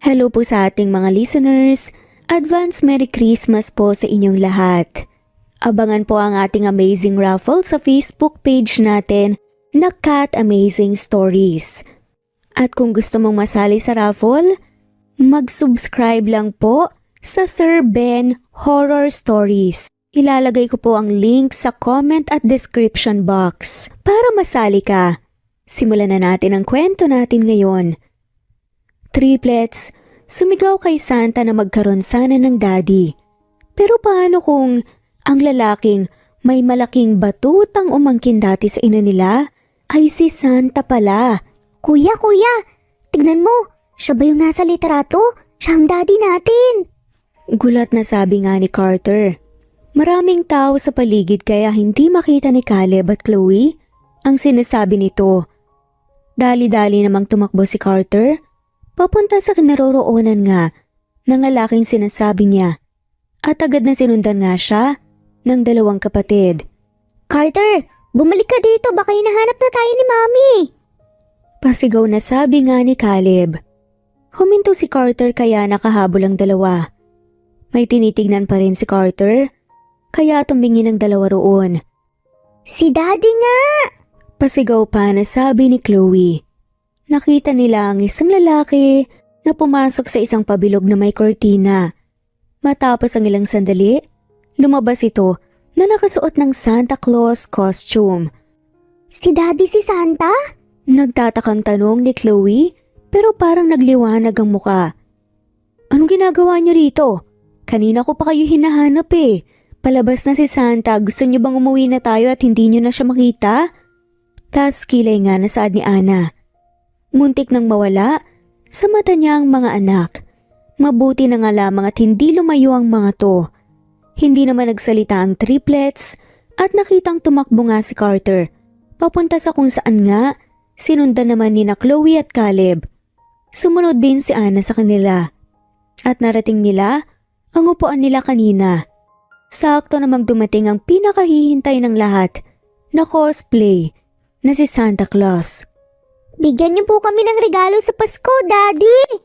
Hello po sa ating mga listeners. Advance Merry Christmas po sa inyong lahat. Abangan po ang ating amazing raffle sa Facebook page natin na Cat Amazing Stories. At kung gusto mong masali sa raffle, mag-subscribe lang po sa Sir Ben Horror Stories. Ilalagay ko po ang link sa comment at description box para masali ka. Simulan na natin ang kwento natin ngayon. Triplets, sumigaw kay Santa na magkaroon sana ng daddy. Pero paano kung ang lalaking may malaking batutang umangkin dati sa ina nila ay si Santa pala? Kuya, tignan mo, siya ba yung nasa litrato? Siya ang daddy natin. Gulat na sabi nga ni Carter. Maraming tao sa paligid kaya hindi makita ni Caleb at Chloe ang sinasabi nito. Dali-dali namang tumakbo si Carter papunta sa kinaroroonan nga ng lalaking sinasabi niya at agad na sinundan nga siya ng dalawang kapatid. Carter, bumalik ka dito, baka hinahanap na tayo ni Mami. Pasigaw na sabi nga ni Caleb. Huminto si Carter kaya nakahabol ang dalawa. May tinitignan pa rin si Carter kaya tumingin ang dalawa roon. Si Daddy nga! Pasigaw pa na sabi ni Chloe. Nakita nila ang isang lalaki na pumasok sa isang pabilog na may kortina. Matapos ang ilang sandali, lumabas ito na nakasuot ng Santa Claus costume. Si Daddy si Santa? Nagtatakang tanong ni Chloe pero parang nagliwanag ang muka. Anong ginagawa niyo rito? Kanina ko pa kayo hinahanap eh. Palabas na si Santa, gusto niyo bang umuwi na tayo at hindi niyo na siya makita? Tas kilay nga na saad ni Ana. Muntik nang mawala sa mata niya ang mga anak. Mabuti na nga lamang at hindi lumayo ang mga to. Hindi naman nagsalita ang triplets at nakitang tumakbo nga si Carter. Papunta sa kung saan nga, sinundan naman ni na Chloe at Caleb. Sumunod din si Ana sa kanila. At narating nila ang upuan nila kanina. Sakto namang dumating ang pinakahihintay ng lahat na cosplay na si Santa Claus. Bigyan niyo po kami ng regalo sa Pasko, Daddy!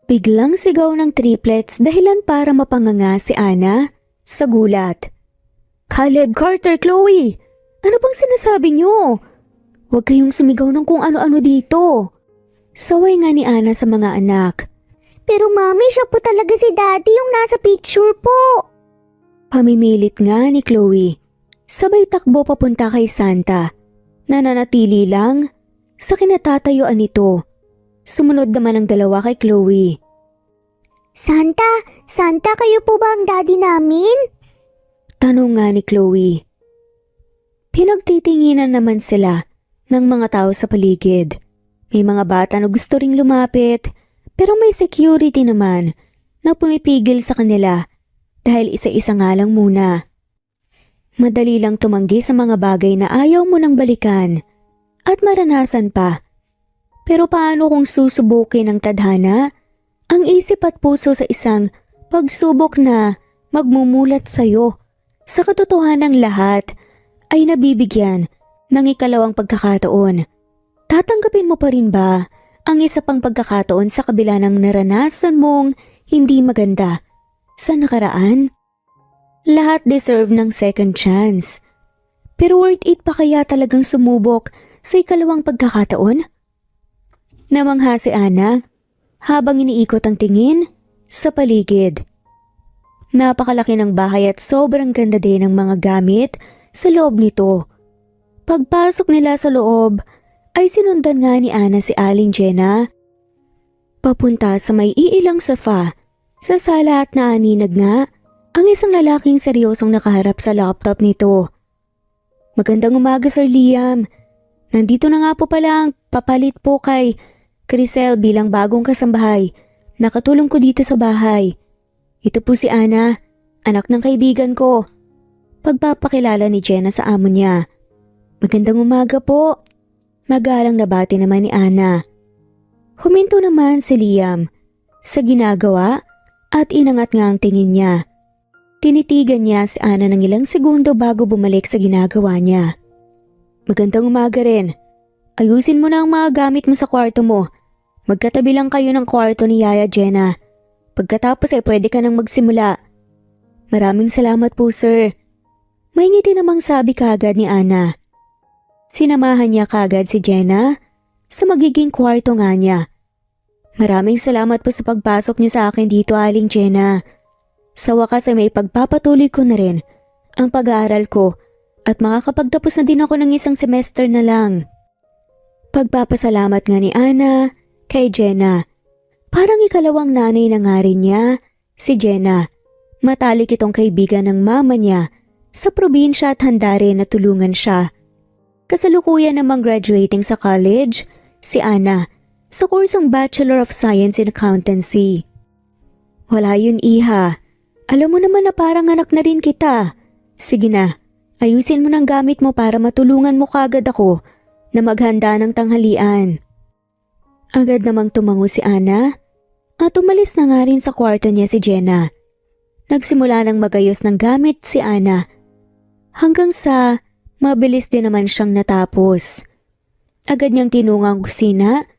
Biglang sigaw ng triplets dahilan para mapanganga si Ana sa gulat. Caleb, Carter, Chloe! Ano bang sinasabi niyo? Huwag kayong sumigaw ng kung ano-ano dito. Saway nga ni Ana sa mga anak. Pero Mami, siya po talaga si Daddy yung nasa picture po. Pamimilit nga ni Chloe. Sabay takbo papunta kay Santa. Nananatili lang sa kinatatayuan nito. Sumunod naman ang dalawa kay Chloe. Santa, kayo po ba ang daddy namin? Tanong nga ni Chloe. Pinagtitinginan naman sila ng mga tao sa paligid. May mga bata na gusto ring lumapit pero may security naman na pumipigil sa kanila dahil isa-isa nga lang muna. Madali lang tumanggi sa mga bagay na ayaw mo nang balikan at maranasan pa. Pero paano kung susubukin ng tadhana ang isip at puso sa isang pagsubok na magmumulat sa'yo? Sa katotohanan ng lahat ay nabibigyan ng ikalawang pagkakataon. Tatanggapin mo pa rin ba ang isa pang pagkakataon sa kabila ng naranasan mong hindi maganda sa nakaraan? Lahat deserve ng second chance. Pero worth it pa kaya talagang sumubok sa ikalawang pagkakataon? Namangha si Ana habang iniikot ang tingin sa paligid. Napakalaki ng bahay at sobrang ganda din ng mga gamit sa loob nito. Pagpasok nila sa loob ay sinundan nga ni Ana si Aling Jenna papunta sa may iilang sofa. Sa sala at naaninag nga ang isang lalaking seryosong nakaharap sa laptop nito. Magandang umaga, Sir Liam. Nandito na nga po pala ang papalit po kay Crisel bilang bagong kasambahay. Nakatulong ko dito sa bahay. Ito po si Ana, anak ng kaibigan ko. Pagpapakilala ni Jenna sa amo niya. Magandang umaga po. Magalang na bati naman ni Ana. Huminto naman si Liam sa ginagawa at inangat nga ang tingin niya. Tinitigan niya si Ana ng ilang segundo bago bumalik sa ginagawa niya. Magandang umaga rin. Ayusin mo na ang mga gamit mo sa kwarto mo. Magkatabi lang kayo ng kwarto ni Yaya Jenna. Pagkatapos ay pwede ka nang magsimula. Maraming salamat po, sir. May ngiti namang sabi kaagad ni Ana. Sinamahan niya kaagad si Jenna sa magiging kwarto nga niya. Maraming salamat po sa pagpasok niyo sa akin dito, Aling Jenna. Sa wakas ay may pagpapatuloy ko na rin ang pag-aaral ko at makakapagtapos na din ako ng isang semester na lang. Pagpapasalamat nga ni Ana kay Jenna. Parang ikalawang nanay na nga rin niya, si Jenna. Matalik itong kaibigan ng mama niya sa probinsya at handa rin na tulungan siya. Kasalukuyan namang graduating sa college, si Ana, sa kursong Bachelor of Science in Accountancy. Wala yun, iha. Alam mo naman na parang anak na rin kita. Sige na, ayusin mo ng gamit mo para matulungan mo kagad ako na maghanda ng tanghalian. Agad namang tumango si Ana at umalis na nga rin sa kwarto niya si Jenna. Nagsimula ng magayos ng gamit si Ana hanggang sa mabilis din naman siyang natapos. Agad niyang tinungang kusina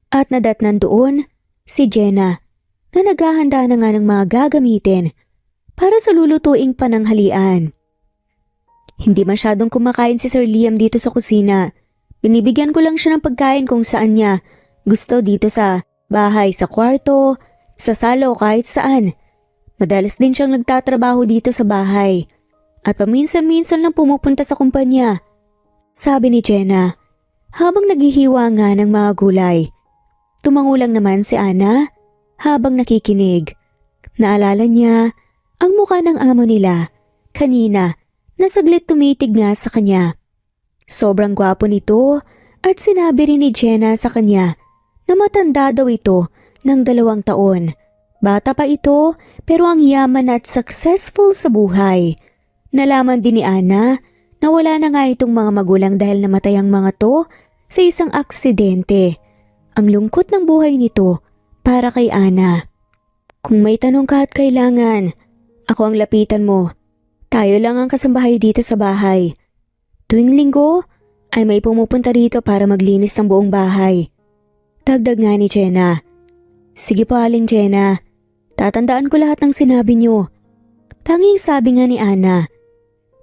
at nadatnan doon si Jenna na naghahanda na nga ng mga gagamitin para sa lulutuing pananghalian. Hindi masyadong kumakain si Sir Liam dito sa kusina. Binibigyan ko lang siya ng pagkain kung saan niya gusto dito sa bahay, sa kwarto, sa sala o kahit saan. Madalas din siyang nagtatrabaho dito sa bahay at paminsan-minsan lang pumupunta sa kumpanya. Sabi ni Jenna habang naghihiwa nga ng mga gulay. Tumango lang naman si Ana habang nakikinig. Naalala niya ang mukha ng amo nila kanina na saglit tumitig nga sa kanya. Sobrang gwapo nito at sinabi rin ni Jenna sa kanya na matanda daw ito ng 2 taon. Bata pa ito pero ang yaman at successful sa buhay. Nalaman din ni Ana na wala na nga itong mga magulang dahil namatay ang mga to sa isang aksidente. Ang lungkot ng buhay nito para kay Ana. Kung may tanong ka at kailangan, ako ang lapitan mo. Tayo lang ang kasambahay dito sa bahay. Tuwing linggo ay may pumupunta rito para maglinis ng buong bahay. Dagdag nga ni Jenna. Sige po, Aling Jenna. Tatandaan ko lahat ng sinabi niyo. Tanging sabi nga ni Ana.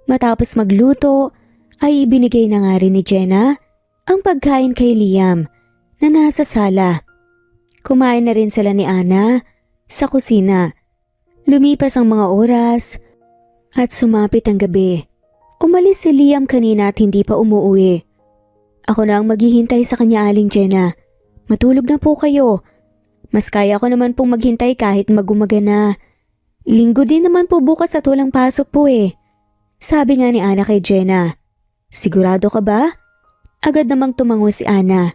Matapos magluto ay ibinigay na nga rin ni Jenna ang pagkain kay Liam na nasa sala. Kumain na rin sila ni Ana sa kusina. Lumipas ang mga oras at sumapit ang gabi. Umalis si Liam kanina at hindi pa umuwi. Ako na ang maghihintay sa kanya, Aling Jenna. Matulog na po kayo. Mas kaya ko naman pong maghintay kahit magumaga na. Linggo din naman po bukas at walang pasok po eh. Sabi nga ni Ana kay Jenna. Sigurado ka ba? Agad namang tumango si Ana.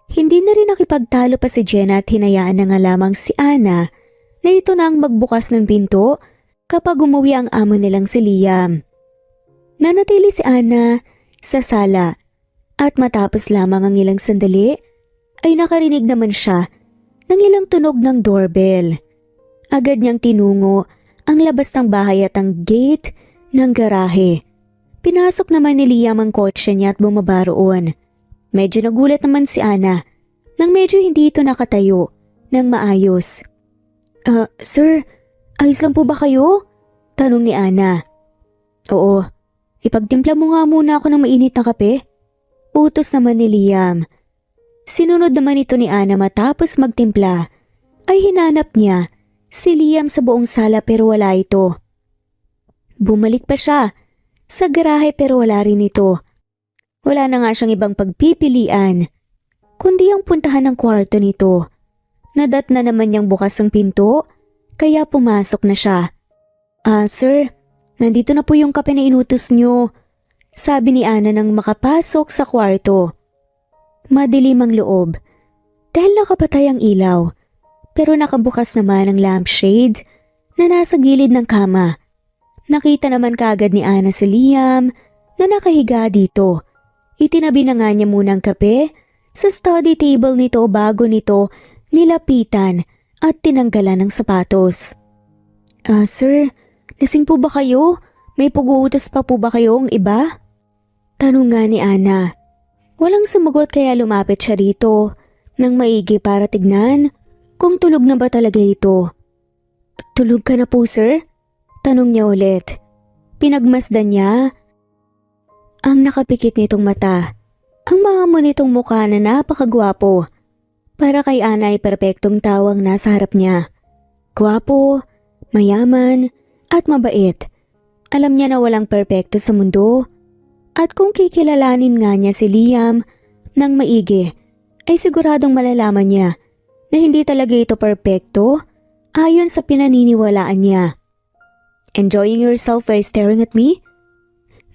Hindi na rin nakipagtalo pa si Jenna at hinayaan na nga lamang si Ana na ito na ang magbukas ng pinto kapag umuwi ang amo nilang si Liam. Nanatili si Ana sa sala at matapos lamang ang ilang sandali ay nakarinig naman siya ng ilang tunog ng doorbell. Agad niyang tinungo ang labas ng bahay at ang gate ng garahe. Pinasok naman ni Liam ang kotse niya at bumaba roon. Medyo nagulat naman si Ana nang medyo hindi ito nakatayo ng maayos. Sir, ayos lang po ba kayo? Tanong ni Ana. Oo, ipagtimpla mo nga muna ako ng mainit na kape. Utos naman ni Liam. Sinunod naman ito ni Ana matapos magtimpla ay hinanap niya si Liam sa buong sala pero wala ito. Bumalik pa siya sa garahe pero wala rin ito. Wala na nga siyang ibang pagpipilian kundi ang puntahan ng kwarto nito. Nadat na naman niyang bukas ang pinto kaya pumasok na siya. Sir, nandito na po yung kape na inutos niyo. Sabi ni Ana nang makapasok sa kwarto. Madilim ang loob dahil nakapatay ang ilaw pero nakabukas naman ang lampshade na nasa gilid ng kama. Nakita naman kaagad ni Ana si Liam na nakahiga dito. Itinabi na nga niya muna ang kape sa study table nito bago nito nilapitan at tinanggalan ng sapatos. Sir, lasing po ba kayo? May pag-uutos pa po ba kayong iba? Tanong nga ni Ana. Walang sumagot kaya lumapit siya rito. ng maigi para tignan kung tulog na ba talaga ito. Tulog ka na po, sir? Tanong niya ulit. Pinagmasdan niya ang nakapikit nitong mata. Ang maamo nitong mukha na napakagwapo. Para kay Ana ay perpektong tawang nasa harap niya. Gwapo, mayaman, at mabait. Alam niya na walang perpekto sa mundo. At kung kikilalanin nga niya si Liam ng maigi, ay siguradong malalaman niya na hindi talaga ito perpekto ayon sa pinaniniwalaan niya. Enjoying yourself while staring at me?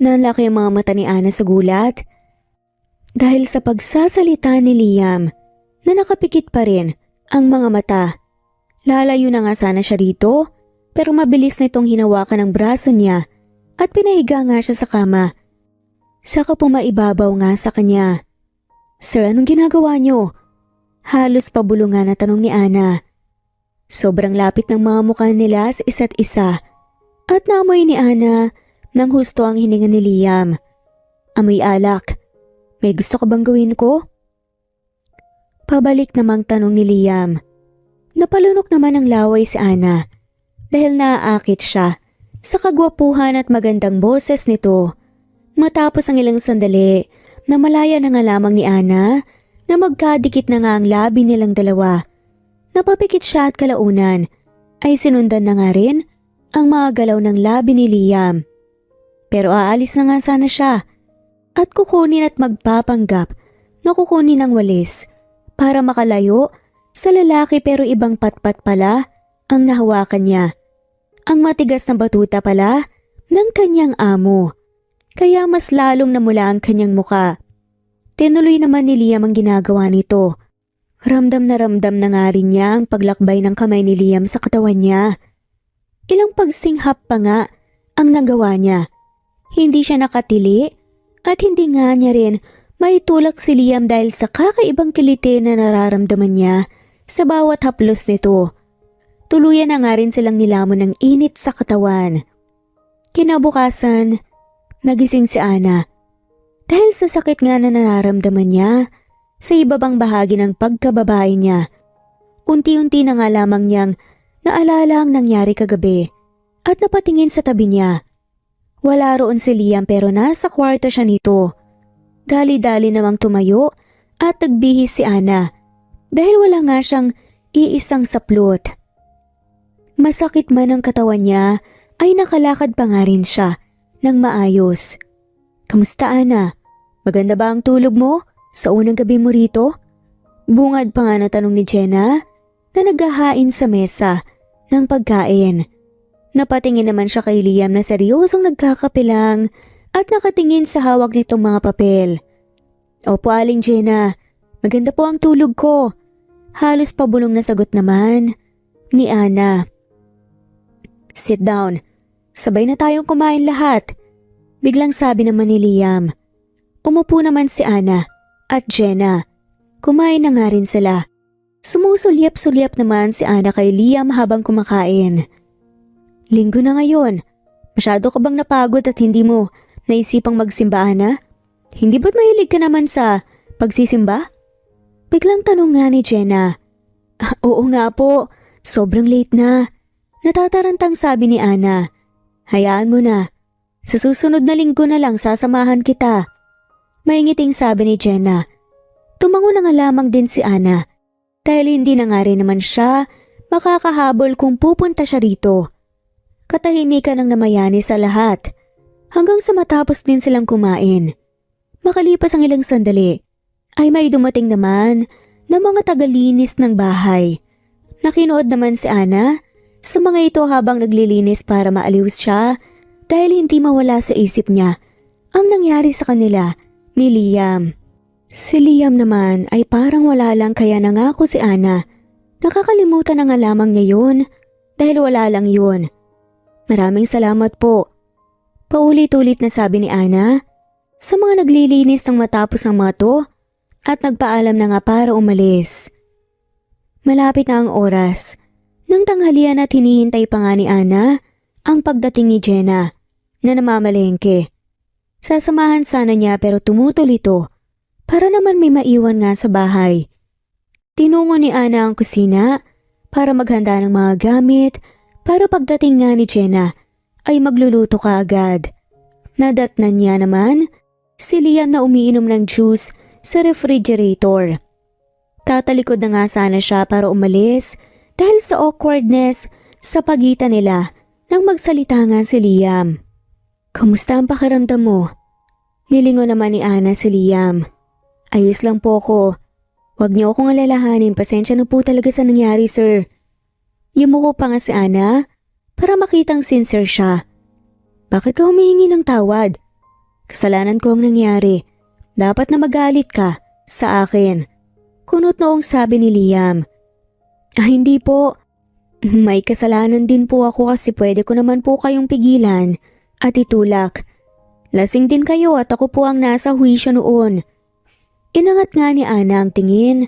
Nanlaki ang mga mata ni Ana sa gulat. Dahil sa pagsasalita ni Liam na nakapikit pa rin ang mga mata. Lalayo na nga sana siya rito pero mabilis nitong hinawakan ang braso niya at pinahiga nga siya sa kama. Saka pumaibabaw nga sa kanya. Sir, anong ginagawa niyo? Halos pabulungan na tanong ni Ana. Sobrang lapit ng mga mukha nila sa isa't isa at naamoy ni Ana nang husto ang hininga ni Liam. Amoy alak. May gusto ka bang gawin ko? Pabalik namang tanong ni Liam. Napalunok naman ng laway si Ana dahil naaakit siya sa kagwapuhan at magandang boses nito. Matapos ang ilang sandali na malaya na nga lamang ni Ana na magkadikit na nga ang labi nilang dalawa. Napapikit siya at kalaunan ay sinundan na nga rin ang mga galaw ng labi ni Liam. Pero aalis na nga sana siya at kukunin at magpapanggap na kukunin ang walis para makalayo sa lalaki pero ibang patpat pala ang nahawakan niya. Ang matigas na batuta pala ng kanyang amo. Kaya mas lalong namula ang kanyang muka. Tinuloy naman ni Liam ang ginagawa nito. Ramdam na nga rin niya ang paglakbay ng kamay ni Liam sa katawan niya. Ilang pagsinghap pa nga ang nagawa niya. Hindi siya nakatili at hindi nga niya rin maitulak si Liam dahil sa kakaibang kiliti na nararamdaman niya sa bawat haplos nito. Tuluyan na nga rin silang nilamon ng init sa katawan. Kinabukasan, nagising si Ana. Dahil sa sakit nga na nararamdaman niya sa ibabang bahagi ng pagkababae niya. Unti-unti na nga lamang niyang naalala ang nangyari kagabi at napatingin sa tabi niya. Wala roon si Liam pero nasa kwarto siya nito. Dali-dali namang tumayo at nagbihis si Ana dahil wala nga siyang iisang saplot. Masakit man ang katawan niya ay nakalakad pa nga rin siya ng maayos. Kamusta Ana? Maganda ba ang tulog mo sa unang gabi mo rito? Bungad pa nga na tanong ni Jenna na naghahain sa mesa ng pagkain. Napatingin naman siya kay Liam na seryosong nagkakapilang at nakatingin sa hawak nitong mga papel. Opo Aling Jenna, maganda po ang tulog ko. Halos pabulong na sagot naman ni Ana. Sit down, sabay na tayong kumain lahat. Biglang sabi naman ni Liam. Umupo naman si Ana at Jenna. Kumain na nga rin sila. Sumusulyap-sulyap naman si Ana kay Liam habang kumakain. Linggo na ngayon. Masyado ka bang napagod at hindi mo naisipang magsimba, Ana? Hindi ba't mahilig ka naman sa pagsisimba? Biglang tanong nga ni Jenna. Oo nga po, sobrang late na. Natatarantang sabi ni Ana. Hayaan mo na. Sa susunod na linggo na lang sasamahan kita. May ngiting sabi ni Jenna. Tumango na nga lamang din si Ana. Dahil hindi na nga rin naman siya makakahabol kung pupunta siya rito. Katahimikan ang namayani sa lahat hanggang sa matapos din silang kumain. Makalipas ang ilang sandali ay may dumating naman na mga tagalinis ng bahay. Nakinood naman si Ana sa mga ito habang naglilinis para maaliw siya dahil hindi mawala sa isip niya ang nangyari sa kanila ni Liam. Si Liam naman ay parang wala lang kaya nangako si Ana. Nakakalimutan na nga lamang niya yun dahil wala lang yun. Maraming salamat po. Paulit-ulit na sabi ni Ana sa mga naglilinis ng matapos ang mga to at nagpaalam na nga para umalis. Malapit na ang oras. Nang tanghalian at hinihintay pa nga ni Ana ang pagdating ni Jenna na namamalengke. Sasamahan sana niya pero tumutol ito para naman may maiwan nga sa bahay. Tinungo ni Ana ang kusina para maghanda ng mga gamit para pagdating nga ni Jenna ay magluluto ka agad. Nadatnan niya naman si Liam na umiinom ng juice sa refrigerator. Tatalikod na nga sana siya para umalis dahil sa awkwardness sa pagitan nila nang magsalita nga si Liam. "Kamusta ang pakiramdam mo?" Nilingon naman ni Ana si Liam. "Ayos lang po ko. Huwag niyo akong alalahanin, pasensya na po talaga sa nangyari, sir." Yumuko pa nga si Ana para makitang sincere siya. "Bakit ka humihingi ng tawad? Kasalanan ko ang nangyari. Dapat na magalit ka sa akin." Kunot noong sabi ni Liam. Hindi po. May kasalanan din po ako kasi pwede ko naman po kayong pigilan at itulak. Lasing din kayo at ako po ang nasa huwisyo noon." Inangat nga ni Ana ang tingin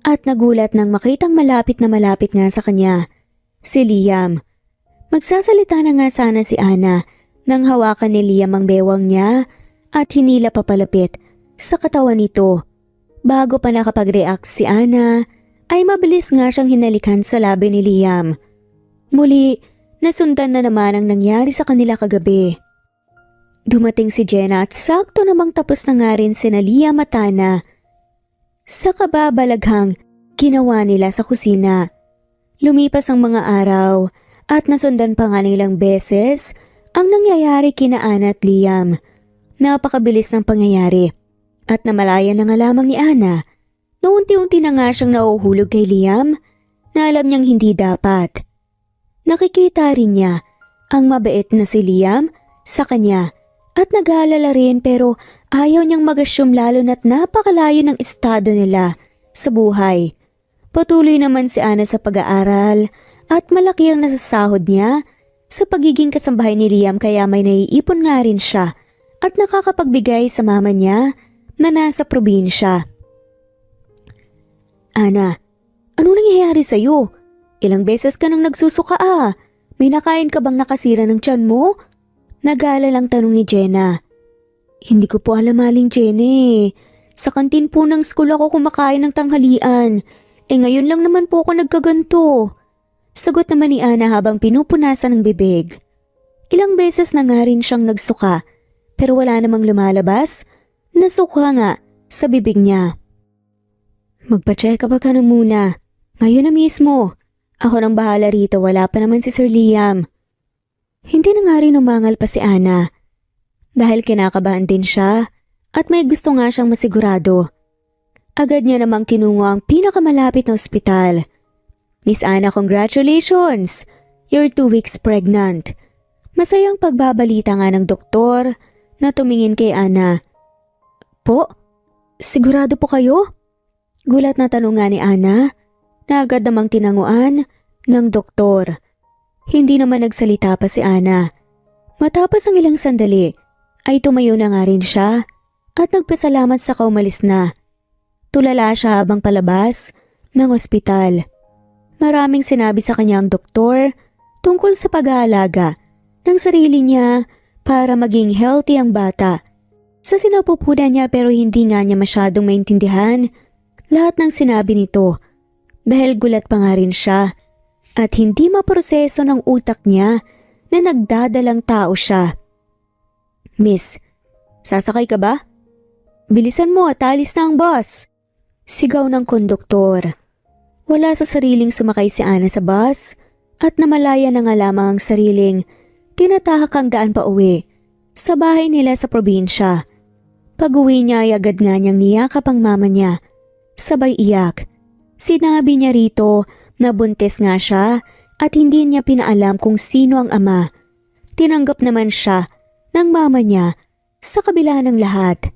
at nagulat nang makitang malapit na malapit nga sa kanya si Liam. Magsasalita na nga sana si Ana nang hawakan ni Liam ang bewang niya at hinila papalapit sa katawan nito. Bago pa nakapag-react si Ana, ay mabilis nga siyang hinalikan sa labi ni Liam. Muli, nasundan na naman ang nangyari sa kanila kagabi. Dumating si Jenna at sakto namang tapos na nga rin sina Liam at Ana. Sa kababalaghang ginawa nila sa kusina. Lumipas ang mga araw at nasundan pa nga nilang beses ang nangyayari kina Ana at Liam. Napakabilis ng pangyayari at namalaya na nga lamang ni Ana na unti-unti na nga siyang nauhulog kay Liam na alam niyang hindi dapat. Nakikita rin niya ang mabait na si Liam sa kanya at nag-aalala rin pero ayaw niyang mag-assume lalo na't napakalayo ng estado nila sa buhay. Patuloy naman si Ana sa pag-aaral at malaki ang nasasahod niya sa pagiging kasambahay ni Liam kaya may naiipon nga rin siya at nakakapagbigay sa mama niya na nasa probinsya. "Ana, ano nangyayari sa'yo? Ilang beses ka nang nagsusuka ah. May nakain ka bang nakasira ng tiyan mo?" Nag-aalalang tanong ni Jenna. "Hindi ko po alam, Aling Jenny. Sa kantin po ng school ako kumakain ng tanghalian. Ngayon lang naman po ako nagkaganto." Sagot naman ni Ana habang pinupunasan ng bibig. Ilang beses na nga rin siyang nagsuka pero wala namang lumalabas. Nasuka nga sa bibig niya. "Magpa-check up ka na muna. Ngayon na mismo. Ako nang bahala rito, wala pa naman si Sir Liam." Hindi na nga rin umangal pa si Ana dahil kinakabahan din siya at may gusto nga siyang masigurado. Agad niya namang tinungo ang pinakamalapit na ospital. "Miss Ana, congratulations! You're 2 weeks pregnant." Masayang pagbabalita nga ng doktor na tumingin kay Ana. "Po? Sigurado po kayo?" Gulat na tanong nga ni Ana na agad namang tinanguan ng doktor. Hindi naman nagsalita pa si Ana. Matapos ang ilang sandali ay tumayo na nga rin siya at nagpasalamat sa kaumalis na. Tulala siya habang palabas ng ospital. Maraming sinabi sa kanya ang doktor tungkol sa pag-aalaga ng sarili niya para maging healthy ang bata. Sa sinapupunan niya pero hindi nga niya masyadong maintindihan lahat ng sinabi nito dahil gulat pa nga rin siya at hindi maproseso ng utak niya na nagdadalang tao siya. "Miss, sasakay ka ba? Bilisan mo at alis na ang bus." Sigaw ng konduktor. Wala sa sariling sumakay si Ana sa bus at namalaya na nga lamang ang sariling tinatahak ang daan pa uwi sa bahay nila sa probinsya. Pag-uwi niya ay agad nga niyang niyakap ang mama niya. Sabay iyak. Sinabi niya rito na buntis nga siya at hindi niya pinaalam kung sino ang ama. Tinanggap naman siya ng mama niya sa kabila ng lahat.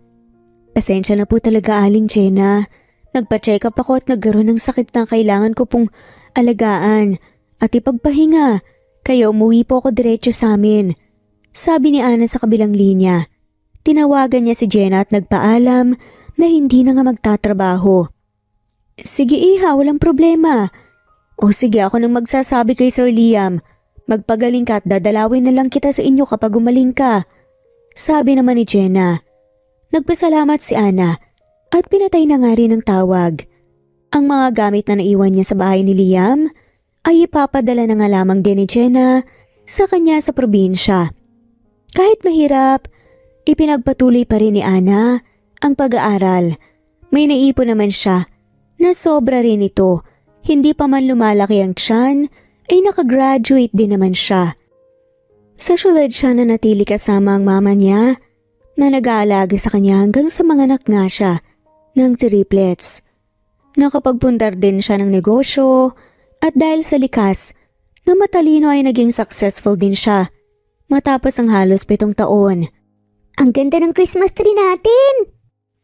"Pasensya na po talaga, Aling Jenna. Nagpa-check up ako at nagkaroon ng sakit na kailangan ko pong alagaan at ipagpahinga. Kaya umuwi po ako diretso sa amin." Sabi ni Ana sa kabilang linya. Tinawagan niya si Jenna at nagpaalam na hindi na nga magtatrabaho. "Sige iha, walang problema. O sige, ako nang magsasabi kay Sir Liam. Magpagaling ka at dadalawin na lang kita sa inyo kapag gumaling ka." Sabi naman ni Jenna. Nagpasalamat si Ana at pinatay na nga rin ang tawag. Ang mga gamit na naiwan niya sa bahay ni Liam ay ipapadala na nga lamang din ni Jenna sa kanya sa probinsya. Kahit mahirap, ipinagpatuloy pa rin ni Ana ang pag-aaral. May naipon naman siya na sobra rin ito. Hindi pa man lumalaki ang tiyan, ay nakagraduate din naman siya. Sa syudad siya na natili kasama ang mama niya na nag-aalaga sa kanya hanggang sa mga anak nga siya ng triplets. Nakapagpundar din siya ng negosyo at dahil sa likas na matalino ay naging successful din siya matapos ang halos 7 taon. Ang ganda ng Christmas tree natin!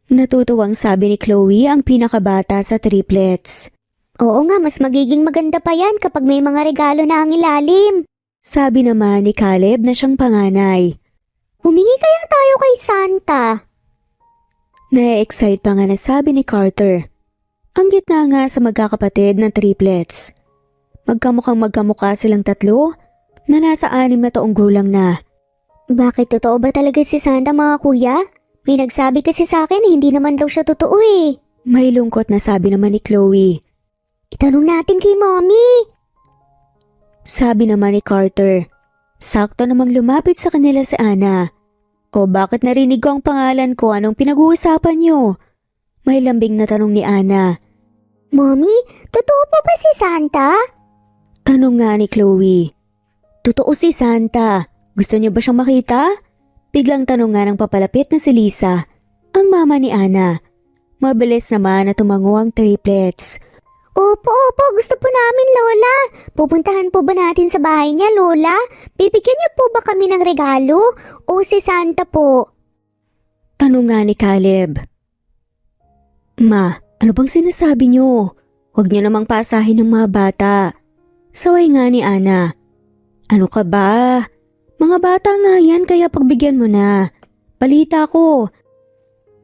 Natutuwang sabi ni Chloe, ang pinakabata sa triplets. Oo nga, mas magiging maganda pa yan kapag may mga regalo na ang ilalim. Sabi naman ni Caleb na siyang panganay. Humingi kaya tayo kay Santa. Na-excite pa nga na sabi ni Carter. Ang gitna nga sa magkakapatid na triplets. Magkamukhang magkamukha silang tatlo na nasa 6 na taong gulang na. Bakit totoo ba talaga si Santa, mga kuya? May nagsabi kasi sa akin na hindi naman daw siya totoo eh. May lungkot na sabi naman ni Chloe. Itanong natin kay Mommy. Sabi naman ni Carter. Sakto namang lumapit sa kanila si Ana. O bakit narinig ko ang pangalan ko? Anong pinag-uusapan niyo? May lambing na tanong ni Ana. Mommy, totoo pa ba si Santa? Tanong nga ni Chloe. Totoo si Santa. Gusto niyo ba siyang makita? Biglang tanong nga ng papalapit na si Lisa, ang mama ni Ana. Mabilis naman na tumango ang triplets. Opo, gusto po namin, Lola. Pupuntahan po ba natin sa bahay niya, Lola? Bibigyan niyo po ba kami ng regalo? O si Santa po? Tanong nga ni Caleb. Ma, ano bang sinasabi niyo? Huwag niyo namang pasahin ng mga bata. Saway nga ni Ana. Ano ka ba? Mga bata nga yan kaya pagbigyan mo na. Balita ko.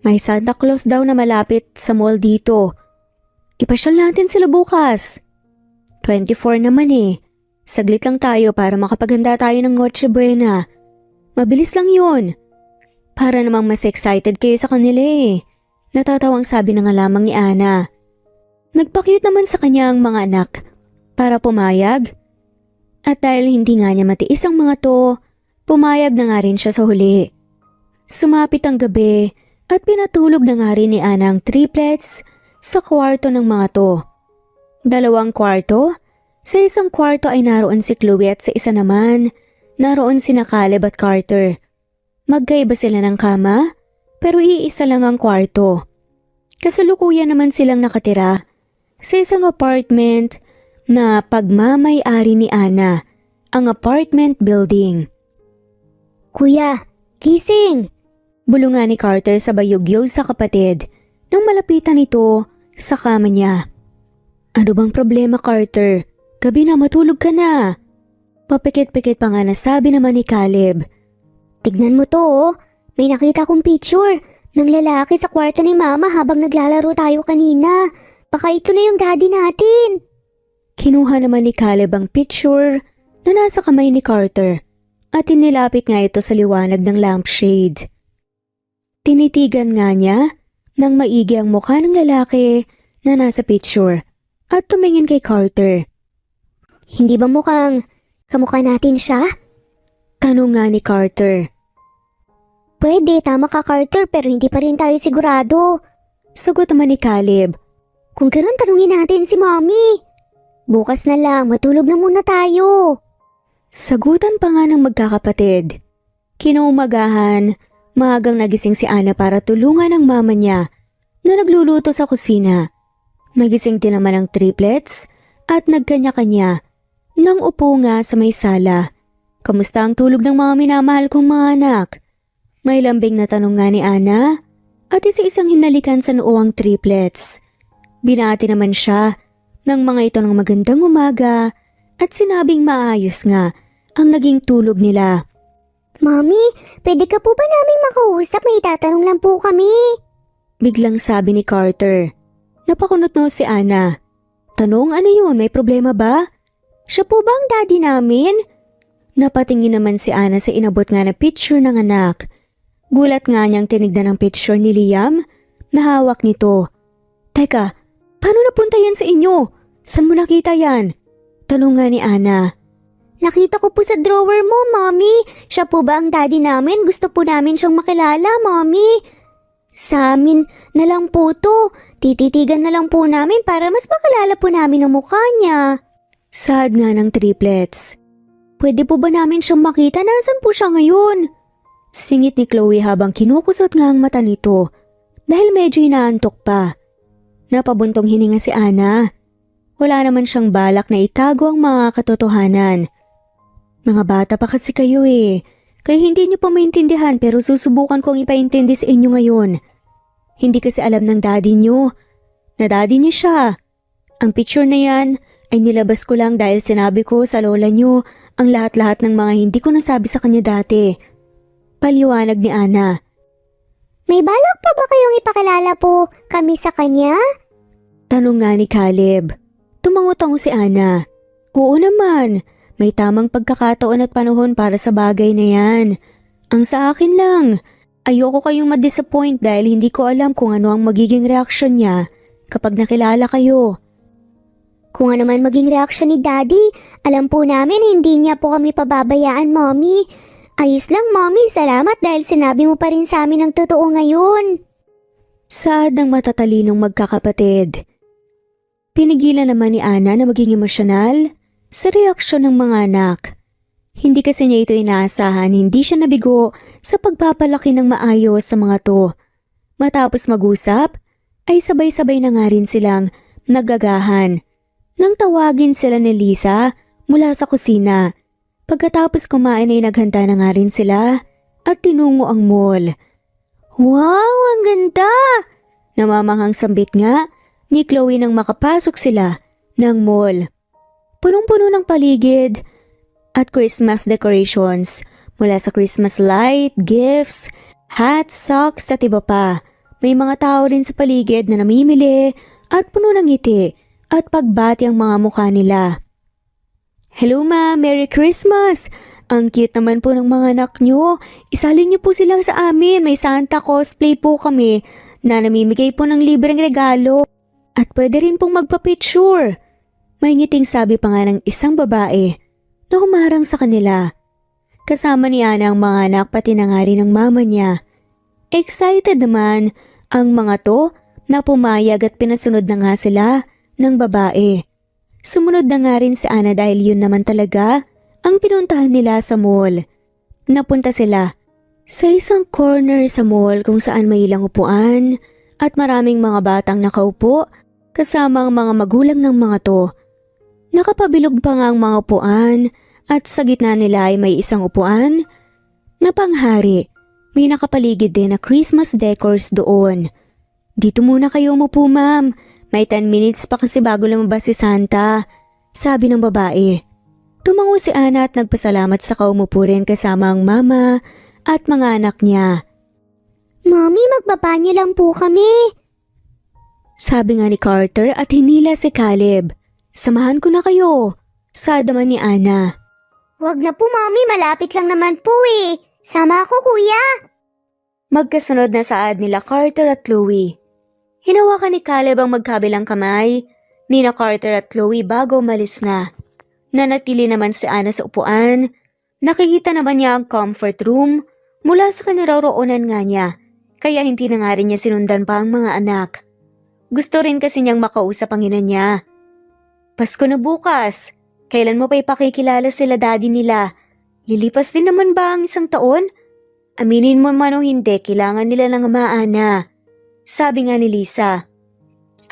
May Santa Claus daw na malapit sa mall dito. Ipasyal natin sila bukas. 24 naman eh. Saglit lang tayo para makapaganda tayo ng Noche Buena. Mabilis lang yun. Para namang mas excited kayo sa kanila eh. Natatawang sabi na nga lamang ni Ana. Nagpa-cute naman sa kanya ang mga anak para pumayag. At dahil hindi nga niya matiis ang mga to, pumayag na nga rin siya sa huli. Sumapit ang gabi at pinatulog na nga rin ni Ana ang triplets sa kwarto ng mga to. 2 kwarto? Sa isang kwarto ay naroon si Chloe at sa isa naman, naroon sina Caleb at Carter. Magkaiba sila ng kama, pero iisa lang ang kwarto. Kasalukuyan naman silang nakatira sa isang apartment na pagmamay-ari ni Ana, ang apartment building. Kuya, gising! Bulungan ni Carter sa bayugyog sa kapatid nang malapitan ito sa kama niya. Ano bang problema, Carter? Gabi na, matulog ka na. Papikit-pikit pa nga na sabi naman ni Caleb. Tignan mo to oh. May nakita kong picture ng lalaki sa kwarto ni Mama habang naglalaro tayo kanina. Baka ito na yung daddy natin. Kinuha naman ni Caleb ang picture na nasa kamay ni Carter at inilapit nga ito sa liwanag ng lampshade. Tinitigan nga niya nang maigi ang mukha ng lalaki na nasa picture at tumingin kay Carter. Hindi ba mukhang kamukha natin siya? Tanong nga ni Carter. Pwede, tama ka Carter, pero hindi pa rin tayo sigurado. Sagot naman ni Caleb. Kung gano'n, tanungin natin si Mommy. Bukas na lang, matulog na muna tayo. Sagutan pa nga ng magkakapatid. Kinaumagahan, maagang nagising si Ana para tulungan ang mama niya na nagluluto sa kusina. Nagising din naman ang triplets at nagkanya-kanya nang upo nga sa may sala. Kamusta ang tulog ng mga minamahal kong mga anak? May lambing na tanong nga ni Ana at isa-isang hinalikan sa noo ang triplets. Binati naman siya ng mga ito ng magandang umaga at sinabing maayos nga ang naging tulog nila. Mommy, pwede ka po ba naming makausap? May tatanong lang po kami. Biglang sabi ni Carter. Napakunot no si Ana. Tanong, ano yun? May problema ba? Siya po ba ang daddy namin? Napatingin naman si Ana sa inabot nga na picture ng anak. Gulat nga niyang tinignan ang picture ni Liam na hawak nito. Teka, Paano napunta yan sa inyo? Saan mo nakita yan? Tanong nga ni Ana. Nakita ko po sa drawer mo, Mommy. Siya po ba ang daddy namin? Gusto po namin siyang makilala, Mommy. Sa amin na lang po to. Tititigan na lang po namin para mas makilala po namin ang mukha niya. Sad nga ng triplets. Pwede po ba namin siyang makita? Nasaan po siya ngayon? Singit ni Chloe habang kinukusot nga ang mata nito dahil medyo inaantok pa. Napabuntong hininga si Ana. Wala naman siyang balak na itago ang mga katotohanan. Mga bata pa kasi kayo kaya hindi niyo pa maintindihan pero susubukan kong ipaintindi sa inyo ngayon. Hindi kasi alam ng daddy niyo na daddy niyo siya. Ang picture na yan ay nilabas ko lang dahil sinabi ko sa lola niyo ang lahat-lahat ng mga hindi ko nasabi sa kanya dati. Paliwanag ni Ana. May balak pa ba kayong ipakilala po kami sa kanya? Tanong nga ni Caleb. Tumango-tango si Ana. Oo naman, may tamang pagkakataon at panahon para sa bagay na yan. Ang sa akin lang, ayoko kayong ma-disappoint dahil hindi ko alam kung ano ang magiging reaksyon niya kapag nakilala kayo. Kung ano man maging reaksyon ni Daddy, alam po namin hindi niya po kami pababayaan, Mommy. Ayos lang, Mommy. Salamat dahil sinabi mo pa rin sa amin ang totoo ngayon. Sad ng matatalinong magkakapatid. Pinigilan naman ni Ana na maging emosyonal sa reaksyon ng mga anak. Hindi kasi niya ito inaasahan, hindi siya nabigo sa pagpapalaki ng maayos sa mga to. Matapos mag-usap, ay sabay-sabay na nga rin silang naggagahan. Nang tawagin sila ni Lisa mula sa kusina. Pagkatapos kumain ay naghanda na nga rin sila at tinungo ang mall. Wow, ang ganda! Namamanghang sambit nga ni Chloe nang makapasok sila ng mall. Punong-puno ng paligid at Christmas decorations mula sa Christmas light, gifts, hats, socks at iba pa. May mga tao rin sa paligid na namimili at puno ng ngiti at pagbati ang mga mukha nila. Hello ma, Merry Christmas! Ang cute naman po ng mga anak nyo. Isalin niyo po sila sa amin. May Santa cosplay po kami na namimigay po ng libreng regalo. At pwede rin pong magpa-picture. May ngiting sabi pa nga ng isang babae na humarang sa kanila. Kasama ni Ana ang mga anak pati na nga rin ang mama niya. Excited naman ang mga to na pumayag at pinasunod na nga sila ng babae. Sumunod na nga rin si Ana dahil yun naman talaga ang pinuntahan nila sa mall. Napunta sila sa isang corner sa mall kung saan may ilang upuan at maraming mga batang nakaupo kasama ang mga magulang ng mga to. Nakapabilog pa nga ang mga upuan at sa gitna nila ay may isang upuan na panghari. May nakapaligid din na Christmas decors doon. Dito muna kayo umupo ma'am. May 10 minutes pa kasi bago lumabas si Santa, sabi ng babae. Tumango si Ana at nagpasalamat sa kaumupo rin kasama ang mama at mga anak niya. Mommy, magbabanyo lang po kami. Sabi nga ni Carter at hinila si Caleb. Samahan ko na kayo, sabi naman ni Ana. Wag na po, Mommy. Malapit lang naman po eh. Sama ako, Kuya. Magkasunod na saad nila Carter at Chloe. Hinawakan ni Caleb ang magkabilang kamay ni Carter at Chloe bago umalis na. Nanatili naman si Ana sa upuan. Nakikita naman niya ang comfort room mula sa kinaroroonan nga niya, kaya hindi na nga rin niya sinundan pa ang mga anak. Gusto rin kasi niyang makausap ang ina niya. Pasko na bukas. Kailan mo pa ipakikilala sila daddy nila? Lilipas din naman ba ang 1 taon? Aminin mo man o hindi, kailangan nila ng ama, Ana. Sabi nga ni Lisa.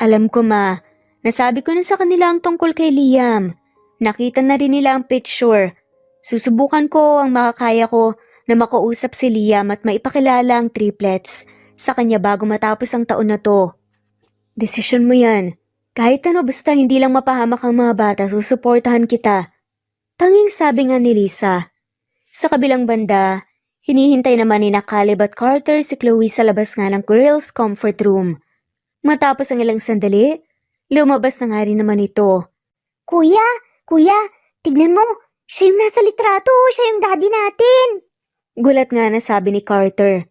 Alam ko ma, nasabi ko na sa kanila ang tungkol kay Liam. Nakita na rin nila ang picture. Susubukan ko ang makakaya ko na makausap si Liam at maipakilala ang triplets sa kanya bago matapos ang taon na to. Desisyon mo yan. Kahit ano basta hindi lang mapahamak ang mga bata, susuportahan kita. Tanging sabi nga ni Lisa. Sa kabilang banda, hinihintay naman ni Caleb at Carter si Chloe sa labas nga ng girls' comfort room. Matapos ang ilang sandali, lumabas na nga rin naman ito. Kuya, tignan mo. Siya yung nasa litrato. Siya yung daddy natin. Gulat nga na sabi ni Carter.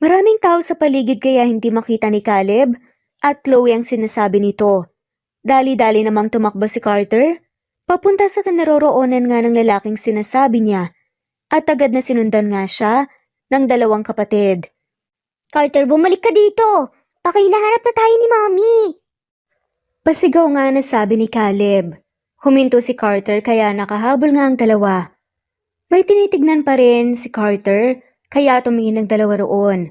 Maraming tao sa paligid kaya hindi makita ni Caleb at Chloe ang sinasabi nito. Dali-dali namang tumakbo si Carter, papunta sa kinaroroonan nga ng lalaking sinasabi niya at agad na sinundan nga siya ng dalawang kapatid. Carter, bumalik ka dito. Pakihinahanap na tayo ni Mommy. Pasigaw nga na sabi ni Caleb. Huminto si Carter kaya nakahabol nga ang dalawa. May tinitignan pa rin si Carter kaya tumingin ng dalawa roon.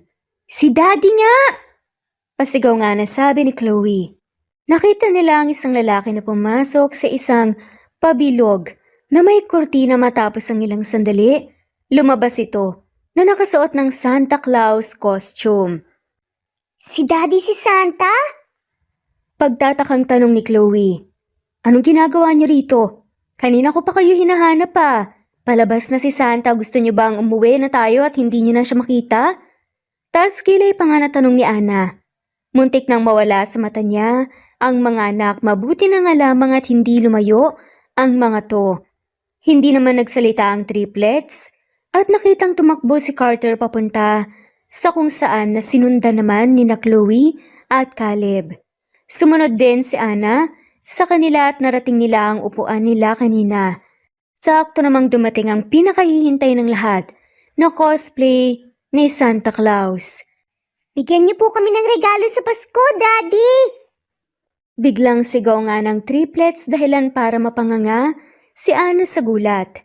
Si Daddy nga! Pasigaw nga na sabi ni Chloe. Nakita nila ang isang lalaki na pumasok sa isang pabilog na may kurtina matapos ang ilang sandali. Lumabas ito na nakasuot ng Santa Claus costume. Si Daddy si Santa? Pagtatakang tanong ni Chloe. Anong ginagawa niyo rito? Kanina ko pa kayo hinahanap pa. Palabas na si Santa, gusto niyo bang umuwi na tayo at hindi niyo na siya makita? Tas kilay pa nga na tanong ni Ana. Muntik nang mawala sa mata niya ang mga anak, mabuti na nga lamang at hindi lumayo ang mga to. Hindi naman nagsalita ang triplets at nakitang tumakbo si Carter papunta sa kung saan na sinundan naman ni na Chloe at Caleb. Sumunod din si Ana sa kanila at narating nila ang upuan nila kanina. Sakto namang dumating ang pinakahihintay ng lahat na cosplay ni Santa Claus. Bigyan niyo po kami ng regalo sa Pasko, Daddy. Biglang sigaw nga ng triplets dahilan para mapanganga si Ana sa gulat.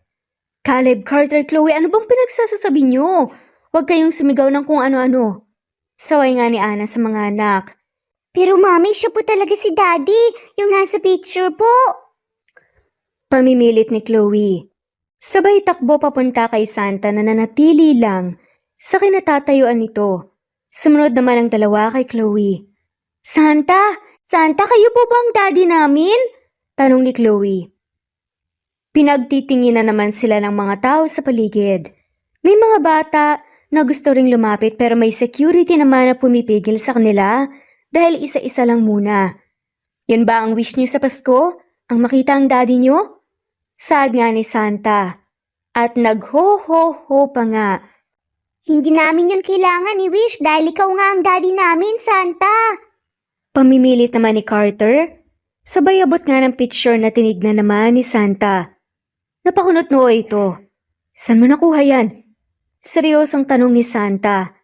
Caleb, Carter, Chloe, ano bang pinagsasasabi niyo? Huwag kayong sumigaw ng kung ano-ano. Saway nga ni Ana sa mga anak. Pero Mommy, siya po talaga si Daddy, yung nasa picture po. Pamimilit ni Chloe. Sabay takbo papunta kay Santa na nanatili lang sa kinatatayuan nito. Sumunod naman ang dalawa kay Chloe. Santa, kayo po ba ang daddy namin? Tanong ni Chloe. Pinagtitingin na naman sila ng mga tao sa paligid. May mga bata na gusto ring lumapit pero may security naman na pumipigil sa kanila dahil isa-isa lang muna. Yan ba ang wish niyo sa Pasko? Ang makita ang daddy niyo? Saad nga ni Santa. At nag-ho-ho-ho pa nga. Hindi namin yun kailangan i-wish dahil ikaw nga ang daddy namin, Santa. Pamimilit naman ni Carter. Sabay abot nga ng picture na tinignan naman ni Santa. Napakunot noo ito. Saan mo nakuha yan? Seryosong tanong ni Santa.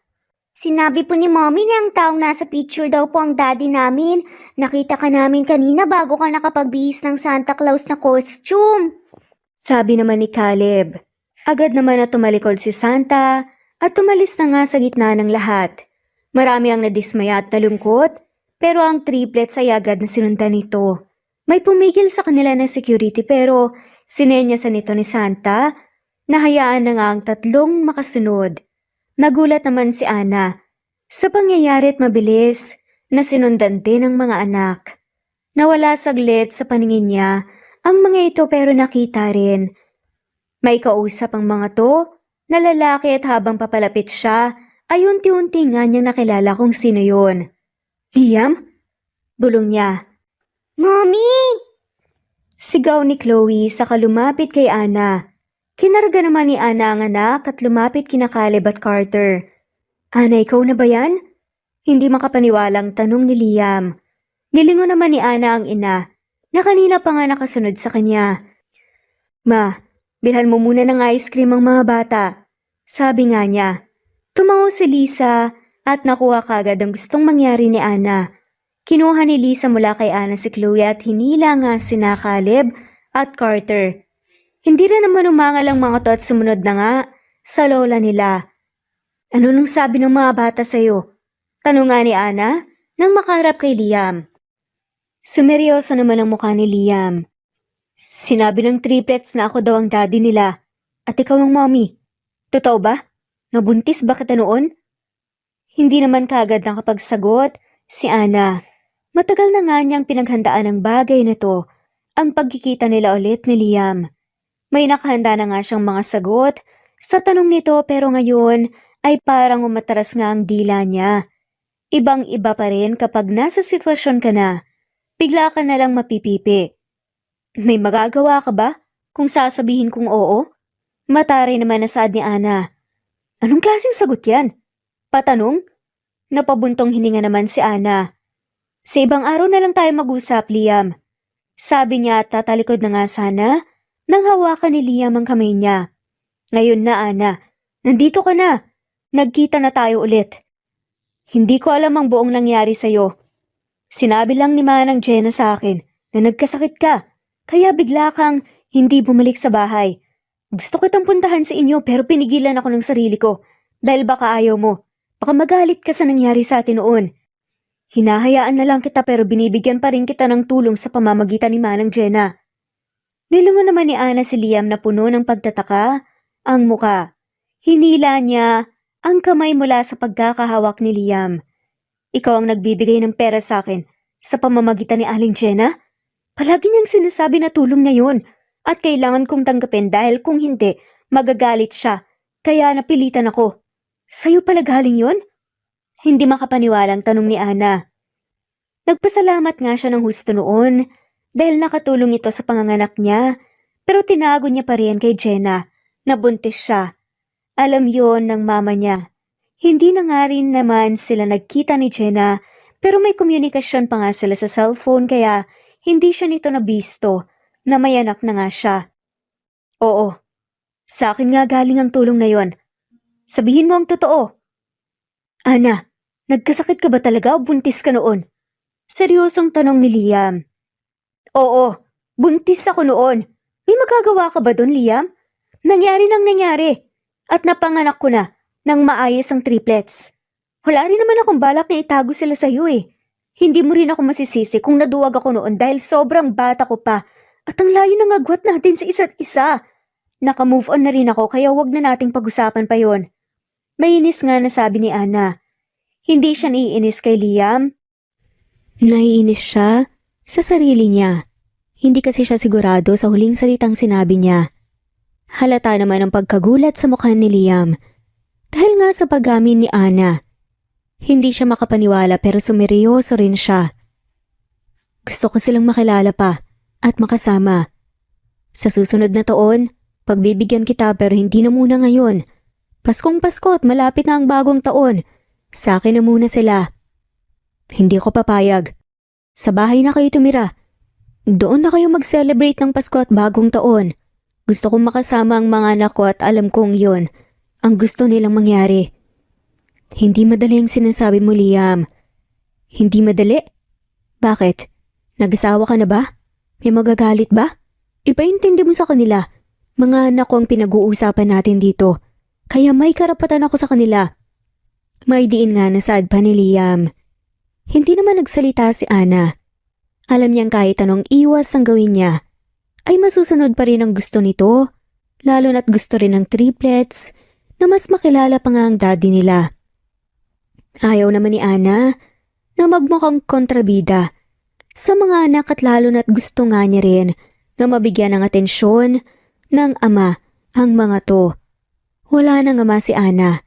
Sinabi po ni Mommy na ang taong nasa picture daw po ang daddy namin. Nakita ka namin kanina bago ka nakapagbihis ng Santa Claus na costume. Sabi naman ni Caleb. Agad naman na tumalikod si Santa at tumalis na nga sa gitna ng lahat. Marami ang nadismaya at nalungkot, pero ang triplets ay agad na sinundan nito. May pumigil sa kanila ng security pero sinenyasan nito ni Santa na hayaan na nga ang tatlong makasunod. Nagulat naman si Ana sa pangyayari at mabilis na sinundan din ng mga anak. Nawala saglit sa paningin niya ang mga ito pero nakita rin. May kausap ang mga to na lalaki at habang papalapit siya ay unti-unti nga niyang nakilala kung sino yun. Liam? Bulong niya. Mommy! Sigaw ni Chloe sa lumapit kay Ana. Kinarga naman ni Ana ang anak at lumapit kina Caleb at Carter. Ana, ikaw na ba yan? Hindi makapaniwalang tanong ni Liam. Nilingon naman ni Ana ang ina na kanina pa nga nakasunod sa kanya. Ma, bilhan mo muna ng ice cream ang mga bata. Sabi nga niya. Tumango si Lisa at nakuha kagad ang gustong mangyari ni Ana. Kinuha ni Lisa mula kay Ana si Chloe at hinila nga sina Caleb at Carter. Hindi rin naman umangal ang mga to at sumunod na nga sa lola nila. Ano nang sabi ng mga bata sa'yo? Tanong nga ni Ana nang makaharap kay Liam. Sumeryoso naman ang mukha ni Liam. Sinabi ng triplets na ako daw ang daddy nila at ikaw ang mommy. Totoo ba? Nabuntis ba kita noon? Hindi naman kaagad nakapagsagot si Ana. Matagal na nga niyang pinaghandaan ang bagay na to, ang pagkikita nila ulit ni Liam. May nakahanda na nga siyang mga sagot sa tanong nito pero ngayon ay parang umatras nga ang dila niya. Ibang-iba pa rin kapag nasa sitwasyon ka na, bigla ka na lang mapipipi. May magagawa ka ba kung sasabihin kong oo? Matari naman na saad ni Ana. Anong klaseng sagot yan? Patanong? Napabuntong hininga naman si Ana. Sa ibang araw na lang tayo mag-usap, Liam. Sabi niya at tatalikod na nga sana nang hawakan ni Liam ang kamay niya. Ngayon na, Ana. Nandito ka na. Nagkita na tayo ulit. Hindi ko alam ang buong nangyari sa'yo. Sinabi lang ni Manang Jenna sa akin na nagkasakit ka. Kaya bigla kang hindi bumalik sa bahay. Gusto kitang puntahan sa inyo pero pinigilan ako ng sarili ko dahil baka ayaw mo. Baka magalit ka sa nangyari sa atin noon. Hinahayaan na lang kita pero binibigyan pa rin kita ng tulong sa pamamagitan ni Manang Jenna. Nilingon naman ni Ana si Liam na puno ng pagtataka ang muka. Hinila niya ang kamay mula sa pagkakahawak ni Liam. Ikaw ang nagbibigay ng pera sa akin sa pamamagitan ni Aling Jenna? Palagi niyang sinasabi na tulong na yun at kailangan kong tanggapin dahil kung hindi, magagalit siya. Kaya napilitan ako. Sa'yo pala galing yun? Hindi makapaniwalang tanong ni Ana. Nagpasalamat nga siya ng husto noon dahil nakatulong ito sa panganganak niya pero tinago niya pa rin kay Jenna na buntis siya. Alam yon ng mama niya. Hindi na nga rin naman sila nagkita ni Jenna pero may komunikasyon pa nga sila sa cellphone kaya hindi siya nito nabisto na may anak na nga siya. Oo, sa akin nga galing ang tulong na yon. Sabihin mo ang totoo. Ana, nagkasakit ka ba talaga o buntis ka noon? Seryosong tanong ni Liam. Oo, buntis ako noon. May magagawa ka ba doon, Liam? Nangyari nang nangyari. At napanganak ko na nang maayos ang triplets. Wala rin naman akong balak na itago sila sa iyo eh. Hindi mo rin ako masisisi kung naduwag ako noon dahil sobrang bata ko pa at ang layo ng agwat natin sa isa't isa. Naka-move on na rin ako kaya wag na nating pag-usapan pa yon. Mainis nga na sabi ni Ana. Hindi siya naiinis kay Liam. Naiinis siya sa sarili niya. Hindi kasi siya sigurado sa huling salitang sinabi niya. Halata naman ang pagkagulat sa mukha ni Liam. Dahil nga sa pag-amin ni Ana. Hindi siya makapaniwala pero sumeryoso rin siya. Gusto ko silang makilala pa at makasama. Sa susunod na taon, pagbibigyan kita pero hindi na muna ngayon. Paskong Pasko at malapit na ang bagong taon. Sa akin na muna sila. Hindi ko papayag. Sa bahay na kayo tumira. Doon na kayo mag-celebrate ng Pasko at bagong taon. Gusto kong makasama ang mga anak ko at alam kong yon ang gusto nilang mangyari. Hindi madali ang sinasabi mo, Liam. Hindi madali? Bakit? Nag-asawa ka na ba? May magagalit ba? Ipaintindi mo sa kanila. Mga anak ko ang pinag-uusapan natin dito. Kaya may karapatan ako sa kanila. May diin nga na sad pa ni Liam. Hindi naman nagsalita si Ana. Alam niyang kahit anong iwas ang gawin niya, ay masusunod pa rin ang gusto nito, lalo na't gusto rin ng triplets na mas makilala pa nga ang daddy nila. Ayaw naman ni Ana na magmukhang kontrabida sa mga anak at lalo na't gusto nga niya rin na mabigyan ng atensyon ng ama ang mga to. Wala nang ama si Ana.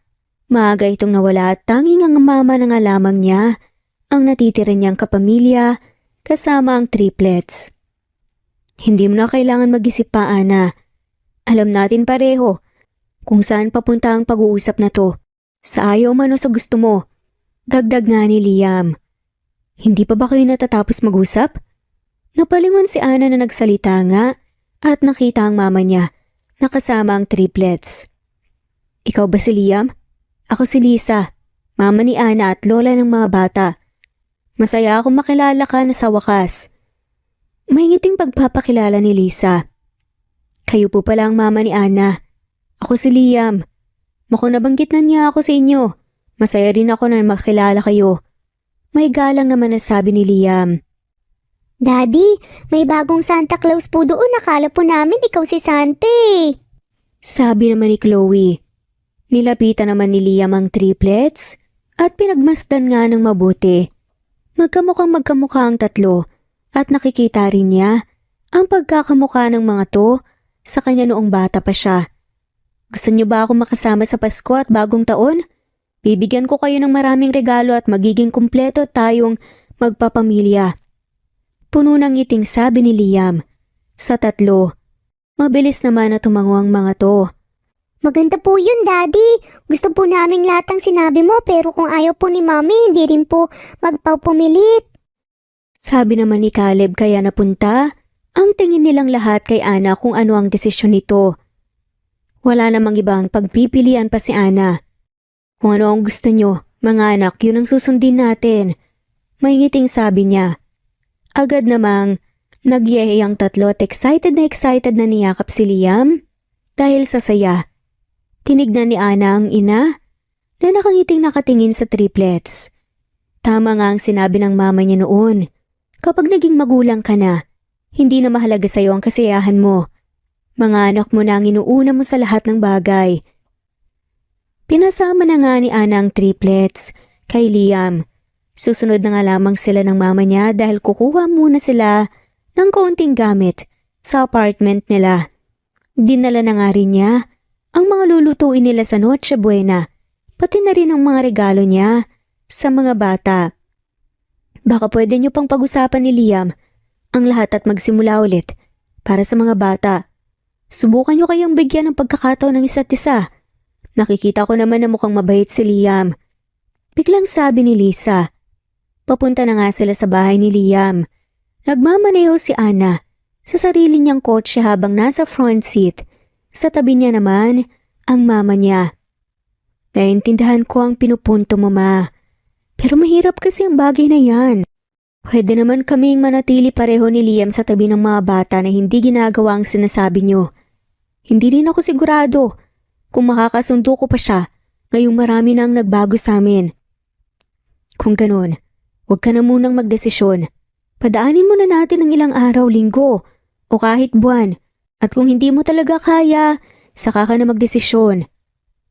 Maaga itong nawala at tanging ang mama na nga lamang niya ang natitira niyang kapamilya kasama ang triplets. Hindi mo na kailangan mag-isip pa, Ana. Alam natin pareho kung saan papunta ang pag-uusap na to. Sa ayaw man o sa gusto mo. Dagdag nga ni Liam. Hindi pa ba kayo natatapos mag-usap? Napalingon si Ana na nagsalita nga at nakita ang mama niya nakasama ang triplets. Ikaw ba si Liam? Ako si Lisa, mama ni Ana at lola ng mga bata. Masaya akong makilala ka na sa wakas. May ngiting pagpapakilala ni Lisa. Kayo po pala ang mama ni Ana. Ako si Liam. Mukhang nabanggit na niya ako sa inyo. Masaya rin ako na makilala kayo. May galang naman na sabi ni Liam. Daddy, may bagong Santa Claus po doon. Akala po namin ikaw si Santa eh. Sabi naman ni Chloe. Nilapitan naman ni Liam ang triplets at pinagmasdan nga ng mabuti. Magkamukhang magkamukha ang tatlo at nakikita rin niya ang pagkakamukha ng mga to sa kanya noong bata pa siya. Gusto niyo ba ako makasama sa Pasko at bagong taon? Bibigyan ko kayo ng maraming regalo at magiging kumpleto tayong magpapamilya. Puno ng ngiting sabi ni Liam. Sa tatlo, mabilis naman na tumango ang mga to. Maganda po yun, Daddy. Gusto po naming lahat ang sinabi mo pero kung ayaw po ni Mami, hindi rin po magpapumilit. Sabi naman ni Caleb kaya napunta, ang tingin nilang lahat kay Ana kung ano ang desisyon nito. Wala namang ibang pagpipilian pa si Ana. Kung ano ang gusto nyo, mga anak, yun ang susundin natin. May ngiting sabi niya. Agad namang nagyehe ang tatlo at excited na niyakap si Liam dahil sa saya. Tinignan ni Ana ang ina na nakangiting nakatingin sa triplets. Tama nga ang sinabi ng mama niya noon. Kapag naging magulang ka na, hindi na mahalaga sa iyo ang kasiyahan mo. Mga anak mo na ang inuuna mo sa lahat ng bagay. Pinasama na nga ni Ana ang triplets kay Liam. Susunod na nga lamang sila ng mama niya dahil kukuha muna sila ng kaunting gamit sa apartment nila. Dinala na nga rin niya ang mga lulutuin nila sa Noche Buena, pati na rin ang mga regalo niya sa mga bata. Baka pwede niyo pang pag-usapan ni Liam ang lahat at magsimula ulit para sa mga bata. Subukan niyo kayang bigyan ng pagkakataon ng isa't isa. Nakikita ko naman na mukhang mabait si Liam. Biglang sabi ni Lisa. Papunta na nga sila sa bahay ni Liam. Nagmamaneho si Ana sa sarili niyang kotse habang nasa front seat. Sa tabi niya naman ang mama niya. Naintindihan ko ang pinupunto mo, ma. Pero mahirap kasi ang bagay na yan. Pwede naman kaming manatili pareho ni Liam sa tabi ng mga bata na hindi ginagawa ang sinasabi niyo. Hindi rin ako sigurado kung makakasundo ko pa siya ngayong marami na ang nagbago sa amin. Kung ganun, huwag ka na munang magdesisyon. Padaanin mo na natin ang ilang araw, linggo, o kahit buwan. At kung hindi mo talaga kaya, saka ka na magdesisyon.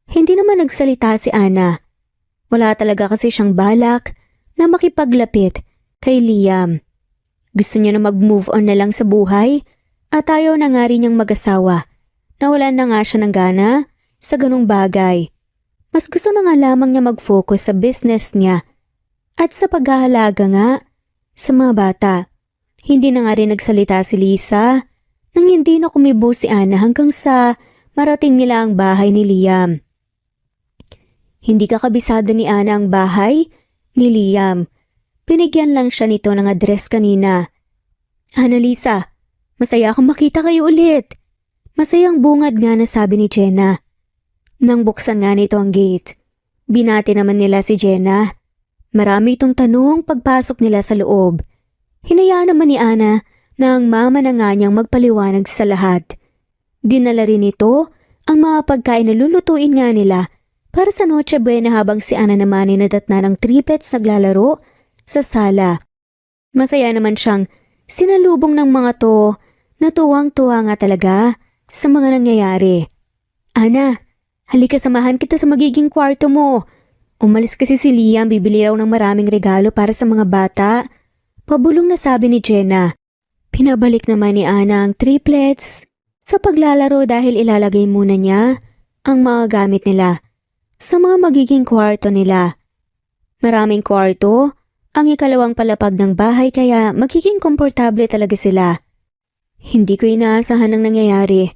Hindi naman nagsalita si Ana. Wala talaga kasi siyang balak na makipaglapit kay Liam. Gusto niya na mag-move on na lang sa buhay at ayaw na nga rin niyang mag-asawa. Nawalan na nga siya ng gana sa ganung bagay. Mas gusto na nga lamang niya mag-focus sa business niya at sa paghahalaga nga sa mga bata. Hindi na nga rin nagsalita si Lisa nang hindi na kumibo si Ana hanggang sa marating nila ang bahay ni Liam. Hindi kakabisado ni Ana ang bahay ni Liam. Pinigyan lang siya nito ng address kanina. Annalisa, masaya akong makita kayo ulit. Masayang bungad nga na sabi ni Jenna. Nang buksan nga nito ang gate, binati naman nila si Jenna. Marami itong tanong pagpasok nila sa loob. Hinayaan naman ni Ana na ang mama na nga niyang magpaliwanag sa lahat. Dinala rin ito ang mga pagkain na lulutuin nga nila para sa Noche Buena habang si Ana naman ay nadatna ng triplets naglalaro sa sala. Masaya naman siyang sinalubong ng mga to na tuwang-tuwa nga talaga sa mga nangyayari. Ana, halika samahan kita sa magiging kwarto mo. Umalis kasi si Liam, bibili raw ng maraming regalo para sa mga bata. Pabulong na sabi ni Jenna. Pinabalik naman ni Ana ang triplets sa paglalaro dahil ilalagay muna niya ang mga gamit nila sa mga magiging kwarto nila. Maraming kwarto ang ikalawang palapag ng bahay kaya magiging komportable talaga sila. Hindi ko inaasahan ang nangyayari.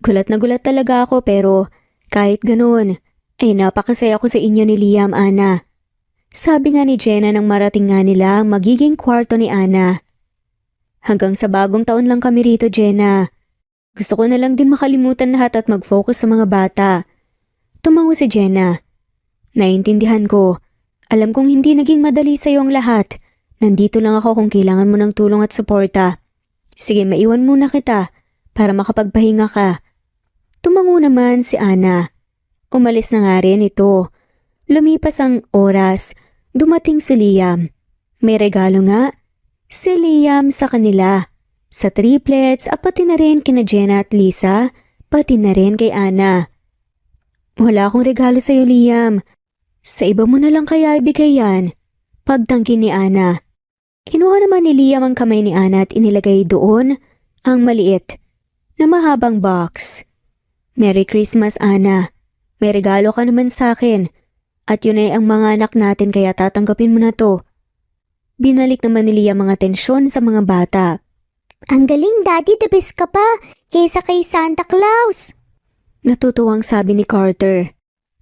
Gulat na gulat talaga ako pero kahit ganoon ay napakasaya ko sa inyo ni Liam, Ana. Sabi nga ni Jenna nang marating nga nila ang magiging kwarto ni Ana. Hanggang sa bagong taon lang kami rito, Jenna. Gusto ko na lang din makalimutan lahat at mag-focus sa mga bata. Tumango si Jenna. Naiintindihan ko. Alam kong hindi naging madali sa iyo ang lahat. Nandito lang ako kung kailangan mo ng tulong at suporta. Sige, maiwan muna kita para makapagpahinga ka. Tumango naman si Ana. Umalis na nga rin ito. Lumipas ang oras, dumating si Liam. May regalo nga si Liam sa kanila. Sa triplets at pati na rin kina Jenna at Lisa, pati na rin kay Ana. Wala akong regalo sa iyo, Liam. Sa iba mo na lang kaya ibigay yan. Pagtanggi ni Ana. Kinuha naman ni Liam ang kamay ni Ana at inilagay doon ang maliit na mahabang box. Merry Christmas, Ana. May regalo ka naman sa akin. At yun ay ang mga anak natin kaya tatanggapin mo na to. Binalik naman ni Liam ang atensyon sa mga bata. Ang galing, Daddy, the best ka pa kaysa kay Santa Claus. Natutuwang sabi ni Carter.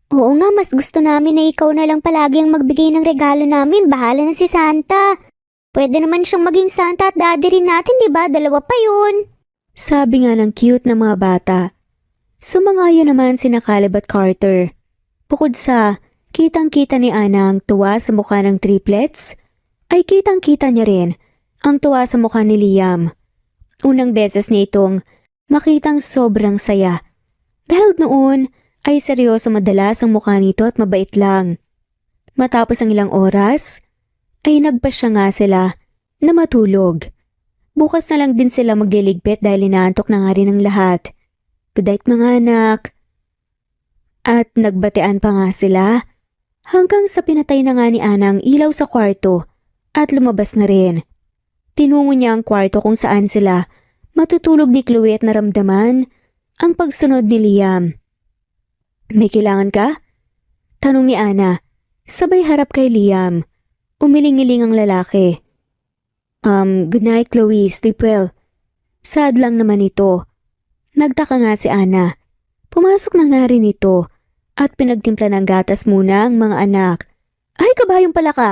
Oo nga, mas gusto namin na ikaw na lang palagi ang magbigay ng regalo namin. Bahala na si Santa. Pwede naman siyang maging Santa at daddy rin natin, di ba? Dalawa pa yun. Sabi nga ng cute na mga bata. Sumangayon naman sina Caleb at Carter. Bukod sa kitang-kita ni Ana ang tuwa sa mukha ng triplets, ay kitang-kita niya rin ang tuwa sa mukha ni Liam. Unang beses niya itong makitang sobrang saya. Dahil noon ay seryoso madalas ang mukha nito at mabait lang. Matapos ang ilang oras, ay nagpasya nga sila na matulog. Bukas na lang din sila magliligpit dahil inaantok na nga rin ang lahat. Good night mga anak. At nagbatean pa nga sila hanggang sa pinatay na nga ni Ana ang ilaw sa kwarto at lumabas na rin. Tinungo niya ang kwarto kung saan sila matutulog ni Chloe at naramdaman ang pagsunod ni Liam. May kailangan ka? Tanong ni Ana, sabay harap kay Liam. Umiling-iling ang lalaki. Good night Chloe, sleep well. Sad lang naman ito. Nagtaka nga si Ana. Pumasok na nga rin ito at pinagtimpla ng gatas muna ang mga anak. Ay, kabayong pala ka!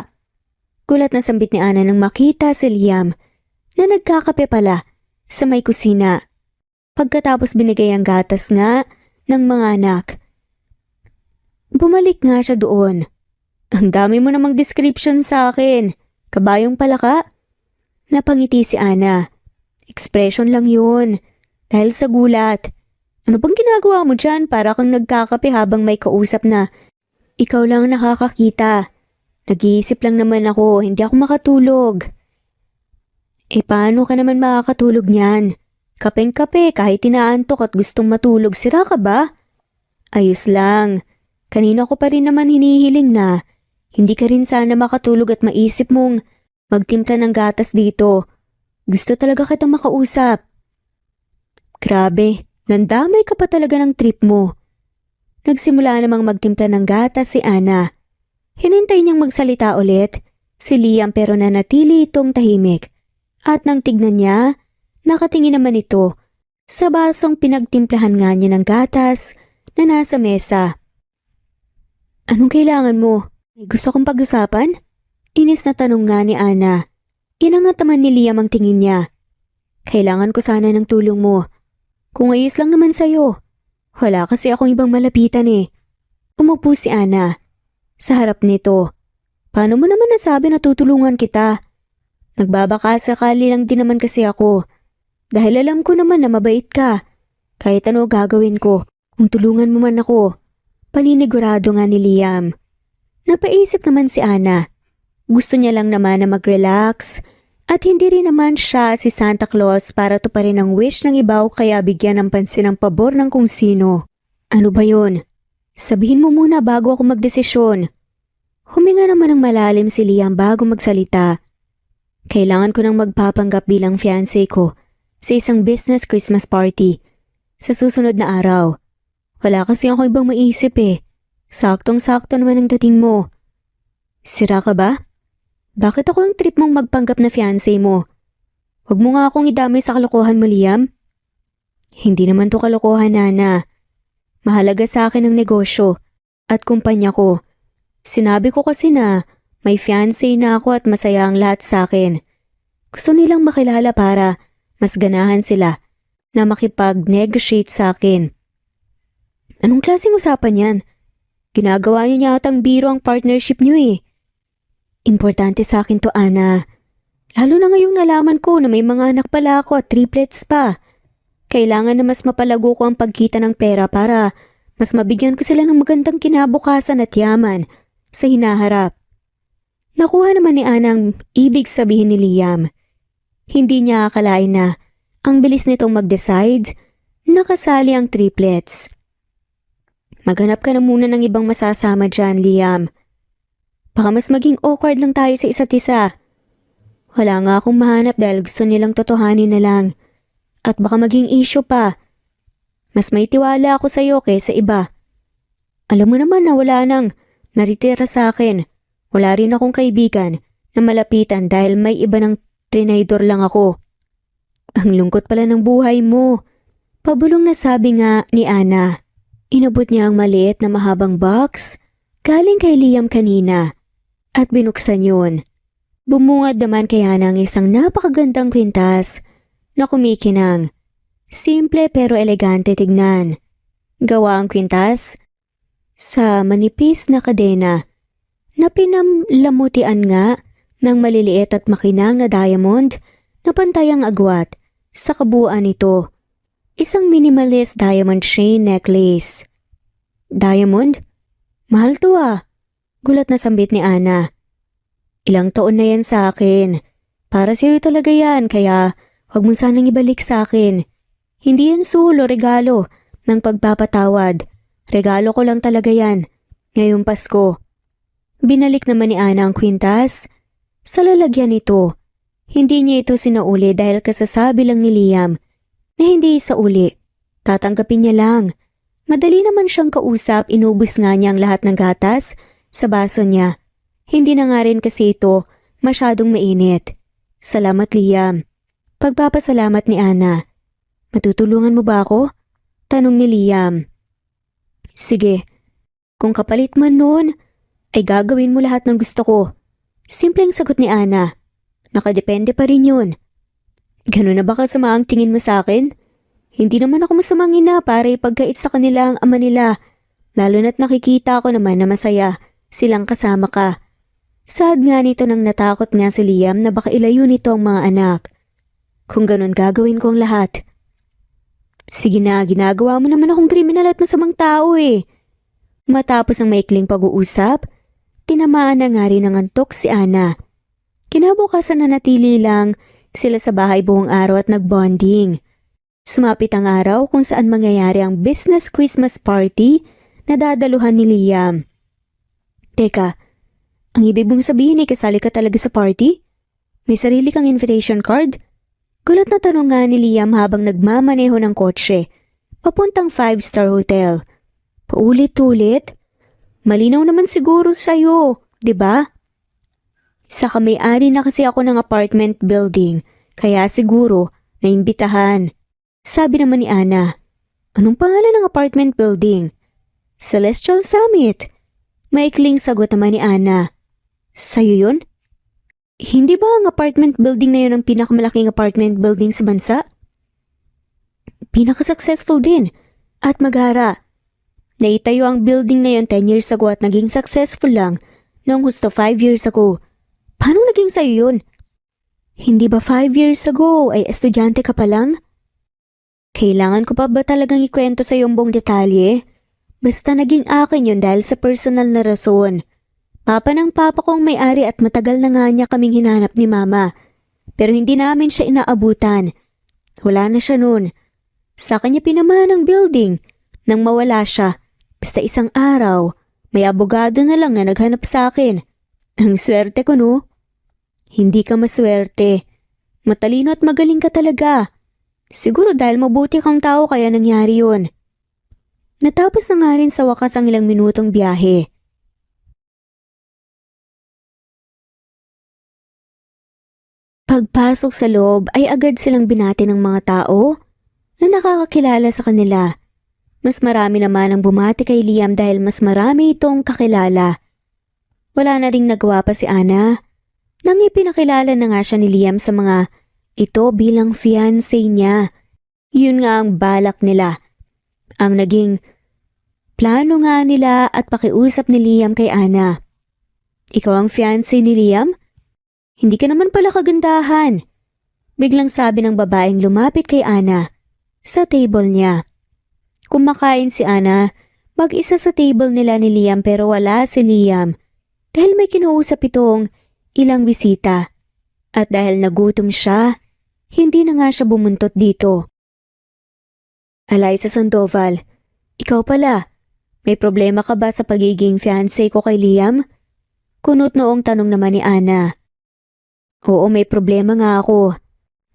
Gulat na sambit ni Ana nang makita si Liam na nagkakape pala sa may kusina. Pagkatapos binigay ang gatas nga ng mga anak. Bumalik nga siya doon. Ang dami mo namang description sa akin. Kabayong pala ka? Napangiti si Ana. Expression lang yun. Dahil sa gulat. Ano bang ginagawa mo dyan para kang nagkakape habang may kausap na? Ikaw lang nakakakita. Nag-iisip lang naman ako, hindi ako makatulog. Paano ka naman makakatulog niyan? Kapeng-kape kahit inaantok at gustong matulog, sira ka ba? Ayos lang. Kanina ko pa rin naman hinihiling na hindi ka rin sana makatulog at maisip mong magtimpla ng gatas dito. Gusto talaga kitang makausap. Grabe, nandamay ka pa talaga ng trip mo. Nagsimula namang magtimpla ng gatas si Ana. Hinintay niyang magsalita ulit si Liam pero nanatili itong tahimik. At nang tignan niya, nakatingin naman ito sa basong pinagtimplahan nga niya ng gatas na nasa mesa. Anong kailangan mo? May gusto kong pag-usapan? Inis na tanong nga ni Ana. Inangat naman ni Liam ang tingin niya. Kailangan ko sana ng tulong mo. Kung ayos lang naman sa'yo. Wala kasi akong ibang malapitan eh. Umupo si Ana. Sa harap nito. Paano mo naman nasabi na tutulungan kita? Nagbabaka sakali lang din naman kasi ako. Dahil alam ko naman na mabait ka. Kahit ano gagawin ko, kung tulungan mo man ako. Paninigurado nga ni Liam. Napaisip naman si Ana. Gusto niya lang naman na mag-relax at hindi rin naman siya si Santa Claus para tuparin ang wish ng iba o kaya bigyan ng pansin ang pabor ng kung sino. Ano ba yun? Sabihin mo muna bago ako magdesisyon. Huminga naman ng malalim si Liam bago magsalita. Kailangan ko nang magpapanggap bilang fiancé ko sa isang business Christmas party sa susunod na araw. Wala kasi ako ibang maisip eh. Saktong-sakto naman ang dating mo. Sira ka ba? Bakit ako ang trip mong magpanggap na fiancé mo? Huwag mo nga akong idamay sa kalokohan mo, Liam. Hindi naman to kalokohan, Nana. Mahalaga sa akin ang negosyo at kumpanya ko. Sinabi ko kasi na may fiancé na ako at masaya ang lahat sa akin. Gusto nilang makilala para mas ganahan sila na makipag-negotiate sa akin. Anong klaseng usapan yan? Ginagawa niyo yatang biro ang partnership niyo eh. Importante sa akin to, Ana. Lalo na ngayong nalaman ko na may mga anak pala ako at triplets pa. Kailangan na mas mapalago ko ang pagkita ng pera para mas mabigyan ko sila ng magandang kinabukasan at yaman sa hinaharap. Nakuha naman ni Ana ang ibig sabihin ni Liam. Hindi niya akalain na ang bilis nitong mag-decide na kasali ang triplets. Maghanap ka na muna ng ibang masasama dyan, Liam. Baka mas maging awkward lang tayo sa isa't isa. Wala nga akong mahanap dahil gusto nilang totohanin na lang. At baka maging issue pa. Mas may tiwala ako sa'yo kaysa iba. Alam mo naman na wala nang naritira sa akin. Wala rin akong kaibigan na malapitan dahil may iba ng trinaydor lang ako. Ang lungkot pala ng buhay mo. Pabulong na sabi nga ni Ana. Inabot niya ang maliit na mahabang box galing kay Liam kanina at binuksan yun. Bumungad naman kay Ana ang isang napakagandang kwintas na kumikinang. Simple pero elegante tignan. Gawa ang kwintas sa manipis na kadena na pinamlamutian nga ng maliliit at makinang na diamond na pantay ang agwat sa kabuuan nito. Isang minimalist diamond chain necklace. Diamond? Mahal to ah. Gulat na sambit ni Ana. Ilang taon na yan sa akin. Para sa'yo talaga yan, kaya huwag mo sanang ibalik sa akin. Hindi yan sulo, regalo ng pagpapatawad. Regalo ko lang talaga yan. Ngayong Pasko. Binalik naman ni Ana ang kwintas sa lalagyan nito. Hindi niya ito sinauli dahil kasasabi lang ni Liam na hindi isauli. Tatanggapin niya lang. Madali naman siyang kausap, inubos nga niya ang lahat ng gatas sa baso niya. Hindi na nga rin kasi ito masyadong mainit. Salamat Liam. Pagpapasalamat ni Ana. Matutulungan mo ba ako? Tanong ni Liam. Sige. Kung kapalit man noon, ay gagawin mo lahat ng gusto ko. Simpleng sagot ni Ana. Nakadepende pa rin yun. Ganun na ba kasama ang tingin mo sa akin? Hindi naman ako masamang ina para ipagkait sa kanila ang ama nila. Lalo na't nakikita ko naman na masaya silang kasama ka. Saad nga nito nang natakot nga si Liam na baka ilayo nito ang mga anak. Kung ganun gagawin ko ang lahat. Sige na, ginagawa mo naman akong kriminal at masamang tao eh. Matapos ang maikling pag-uusap, tinamaan na nga rin ng antok si Ana. Kinabukasan na natili lang sila sa bahay buong araw at nagbonding. Sumapit ang araw kung saan mangyayari ang business Christmas party na dadaluhan ni Liam. Teka, ang ibig mong sabihin ay kasali ka talaga sa party? May sarili kang invitation card? Gulat na tanong nga ni Liam habang nagmamaneho ng kotse, papuntang 5-star hotel. Paulit-ulit? Malinaw naman siguro sa'yo, di ba? Saka may-ari na kasi ako ng apartment building, kaya siguro naimbitahan. Sabi naman ni Ana, anong pangalan ng apartment building? Celestial Summit. Maikling sagot naman ni Ana. Sa'yo yun? Hindi ba ang apartment building na yun ang pinakamalaking apartment building sa bansa? Pinaka-successful din at magara. Naitayo ang building na yun 10 years ago at naging successful lang noong gusto 5 years ago. Paano naging sa'yo yun? Hindi ba 5 years ago ay estudyante ka pa lang? Kailangan ko pa ba talagang ikwento sa iyong buong detalye? Basta naging akin yun dahil sa personal na rason. Papa ng papa kong may-ari at matagal na nga niya kaming hinanap ni mama. Pero hindi namin siya inaabutan. Wala na siya noon. Sa kanya pinamahan ang building. Nang mawala siya, basta isang araw, may abogado na lang na naghanap sa akin. Ang swerte ko no? Hindi ka maswerte. Matalino at magaling ka talaga. Siguro dahil mabuti kang tao kaya nangyari yun. Natapos na nga rin sa wakas ang ilang minutong biyahe. Pagpasok sa loob ay agad silang binati ng mga tao na nakakakilala sa kanila. Mas marami naman ang bumati kay Liam dahil mas marami itong kakilala. Wala na ring nagawa pa si Ana nang ipinakilala na nga siya ni Liam sa mga ito bilang fiancé niya. Yun nga ang balak nila. Ang naging plano nga nila at pakiusap ni Liam kay Ana. Ikaw ang fiancé ni Liam? Hindi ka naman pala kagandahan. Biglang sabi ng babaeng lumapit kay Ana sa table niya. Kumakain si Ana, mag-isa sa table nila ni Liam pero wala si Liam dahil may kinuusap itong ilang bisita. At dahil nagutom siya, hindi na nga siya bumuntot dito. Eliza Sandoval, ikaw pala, may problema ka ba sa pagiging fiancé ko kay Liam? Kunot noong tanong naman ni Ana. Oo, may problema nga ako.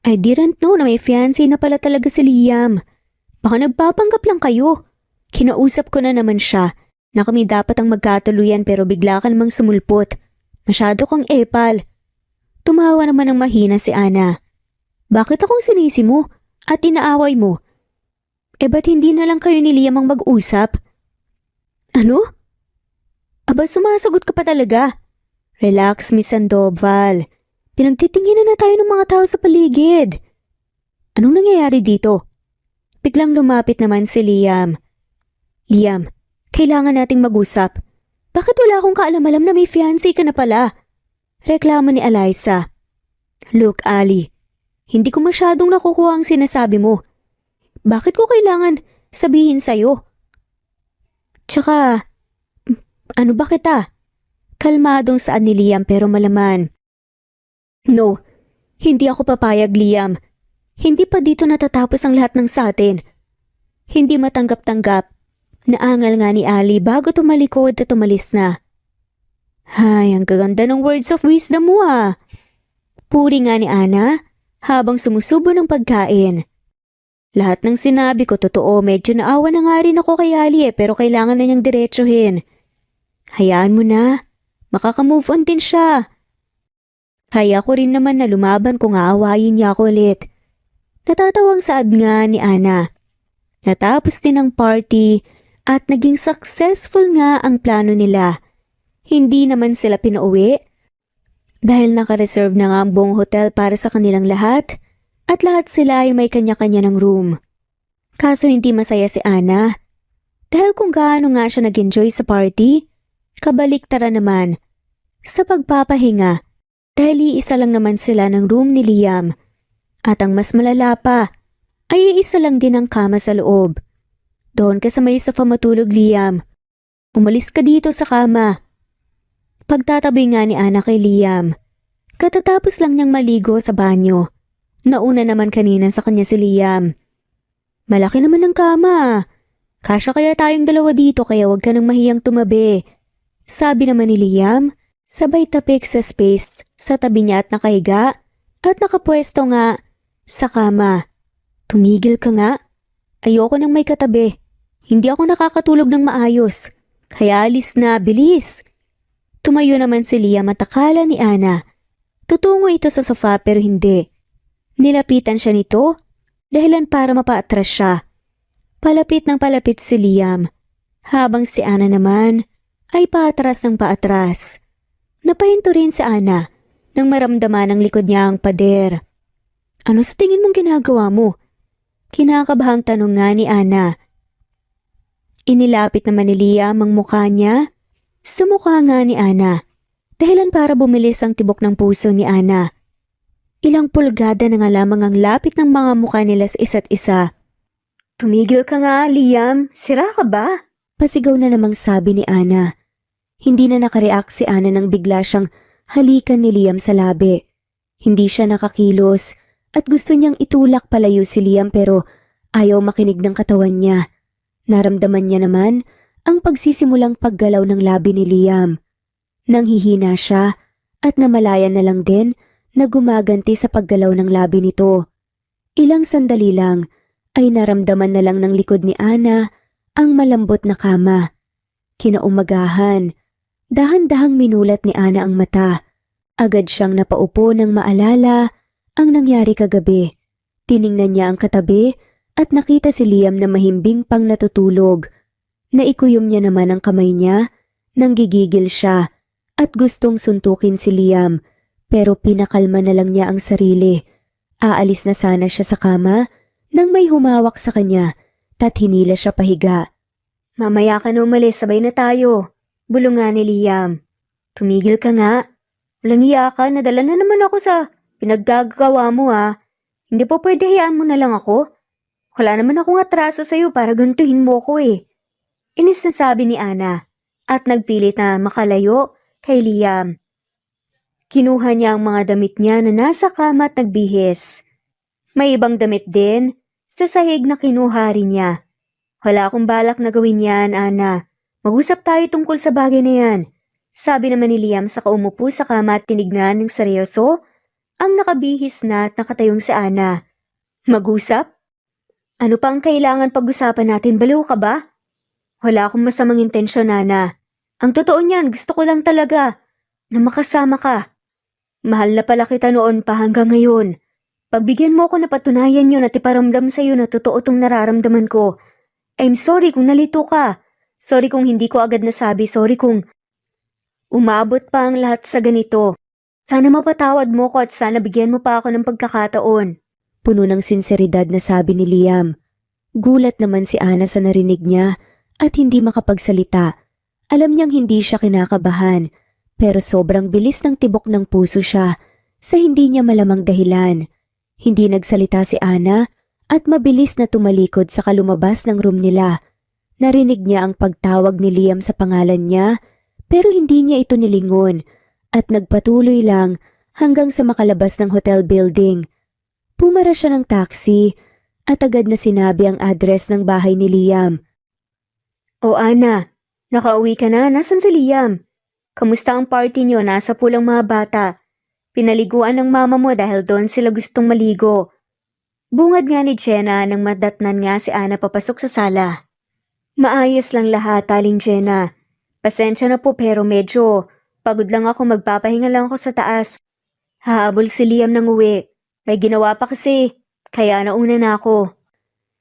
I didn't know na may fiancé na pala talaga si Liam. Baka nagpapanggap lang kayo. Kinausap ko na naman siya na kami dapat ang magkatuluyan pero bigla ka namang sumulpot. Masyado kang epal. Tumawa naman ng mahina si Ana. Bakit akong sinisi mo at inaaway mo? Ba't hindi na lang kayo ni Liam ang mag-usap? Ano? Aba, sumasagot ka pa talaga. Relax, Miss Sandoval. Pinagtitinginan na tayo ng mga tao sa paligid. Anong nangyayari dito? Biglang lumapit naman si Liam. Liam, kailangan nating mag-usap. Bakit wala akong kaalam-alam na may fiancé ka na pala? Reklamo ni Eliza. Look, Ali, hindi ko masyadong nakukuha ang sinasabi mo. Bakit ko kailangan sabihin sa'yo? Tsaka, ano ba kita? Kalmadong saan ni Liam pero malaman. No, hindi ako papayag, Liam. Hindi pa dito natatapos ang lahat ng sa atin. Hindi matanggap-tanggap. Naangal nga ni Ali bago tumalikod at tumalis na. Hay, ang gaganda ng words of wisdom mo ah. Puri nga ni Ana habang sumusubo ng pagkain. Lahat ng sinabi ko totoo, medyo naawa na nga rin ako kay Ali pero kailangan na niyang diretsuhin. Hayaan mo na, makaka-move on din siya. Kaya ko rin naman na lumaban kung aawayin niya ako ulit. Natatawang saad nga ni Ana. Natapos din ang party at naging successful nga ang plano nila. Hindi naman sila pinauwi dahil naka-reserve na nga ang buong hotel para sa kanilang lahat at lahat sila ay may kanya-kanya ng room. Kaso hindi masaya si Ana dahil kung gaano nga siya nag-enjoy sa party, kabaliktara naman sa pagpapahinga dahil iisa lang naman sila ng room ni Liam. At ang mas malala pa, ay iisa lang din ang kama sa loob. Doon ka sa may sofa matulog, Liam. Umalis ka dito sa kama. Pagtatabi nga ni Ana kay Liam. Katatapos lang niyang maligo sa banyo. Nauna naman kanina sa kanya si Liam. Malaki naman ang kama. Kasya kaya tayong dalawa dito kaya wag ka nang mahiyang tumabi. Sabi naman ni Liam, sabay tapik sa space sa tabi niya at nakahiga at nakapwesto nga sa kama. Tumigil ka nga. Ayoko nang may katabi. Hindi ako nakakatulog ng maayos. Kaya alis na, bilis. Tumayo naman si Liam at akala ni Ana. Tutungo ito sa sofa pero hindi. Nilapitan siya nito dahilan para mapaatras siya. Palapit ng palapit si Liam. Habang si Ana naman ay paatras ng paatras. Napahinto rin si Ana nang maramdaman ng likod niya ang pader. Ano sa tingin mong ginagawa mo? Kinakabahang tanong nga ni Ana. Inilapit naman ni Liam ang mukha niya sa mukha nga ni Ana. Dahilan para bumilis ang tibok ng puso ni Ana. Ilang pulgada na nga lamang ang lapit ng mga mukha nila sa isa't isa. Tumigil ka nga, Liam. Sira ka ba? Pasigaw na namang sabi ni Ana. Hindi na nakareact si Ana nang bigla siyang halikan ni Liam sa labi. Hindi siya nakakilos at gusto niyang itulak palayo si Liam pero ayaw makinig ng katawan niya. Naramdaman niya naman ang pagsisimulang paggalaw ng labi ni Liam. Nanghihina siya at namalayan na lang din na gumaganti sa paggalaw ng labi nito. Ilang sandali lang ay naramdaman na lang ng likod ni Ana ang malambot na kama. Kinaumagahan, dahan-dahang minulat ni Ana ang mata. Agad siyang napaupo nang maalala ang nangyari kagabi. Tiningnan niya ang katabi at nakita si Liam na mahimbing pang natutulog. Naikuyom niya naman ang kamay niya nang gigigil siya at gustong suntukin si Liam pero pinakalma na lang niya ang sarili. Aalis na sana siya sa kama nang may humawak sa kanya at hinila siya pahiga. Mamaya ka na umalis, sabay na tayo. Bulong nga ni Liam. Tumigil ka nga. Walang iya ka, nadala na naman ako sa pinaggagawa mo ah. Hindi po pwede hayaan mo na lang ako. Wala naman akong atraso sa'yo para gantuhin mo ko eh. Inis na sabi ni Ana at nagpilit na makalayo kay Liam. Kinuha niya ang mga damit niya na nasa kama at nagbihis. May ibang damit din sa sahig na kinuha rin niya. Wala akong balak na gawin yan, Ana. Mag-usap tayo tungkol sa bagay na yan. Sabi naman ni Liam sa kaumupo sa kama at tinignan ng seryoso ang nakabihis na at nakatayong si Ana. Mag-usap? Ano pa ang kailangan pag-usapan natin? Baliw ka ba? Wala akong masamang intensyon, Ana. Ang totoo niyan, gusto ko lang talaga na makasama ka. Mahal na pala kita noon pa hanggang ngayon. Pagbigyan mo ako na patunayan yun at iparamdam sa'yo na totoo tong nararamdaman ko. I'm sorry kung nalito ka. Sorry kung hindi ko agad nasabi. Sorry kung umabot pa ang lahat sa ganito. Sana mapatawad mo ko at sana bigyan mo pa ako ng pagkakataon. Puno ng sinseridad na sabi ni Liam. Gulat naman si Ana sa narinig niya at hindi makapagsalita. Alam niyang hindi siya kinakabahan, pero sobrang bilis ng tibok ng puso siya sa hindi niya malamang dahilan. Hindi nagsalita si Ana at mabilis na tumalikod sa kalumabas ng room nila. Narinig niya ang pagtawag ni Liam sa pangalan niya pero hindi niya ito nilingon at nagpatuloy lang hanggang sa makalabas ng hotel building. Pumara siya ng taxi at agad na sinabi ang address ng bahay ni Liam. O Ana, nakauwi ka na? Nasaan si Liam? Kamusta ang party niyo? Nasa pulang mga bata. Pinaliguan ng mama mo dahil doon sila gustong maligo. Bungad nga ni Jenna nang madatnan nga si Ana papasok sa sala. Maayos lang lahat, Aling Jenna. Pasensya na po pero medyo pagod lang ako, magpapahinga lang ako sa taas. Hahabol si Liam ng uwi. May ginawa pa kasi, kaya nauna na ako.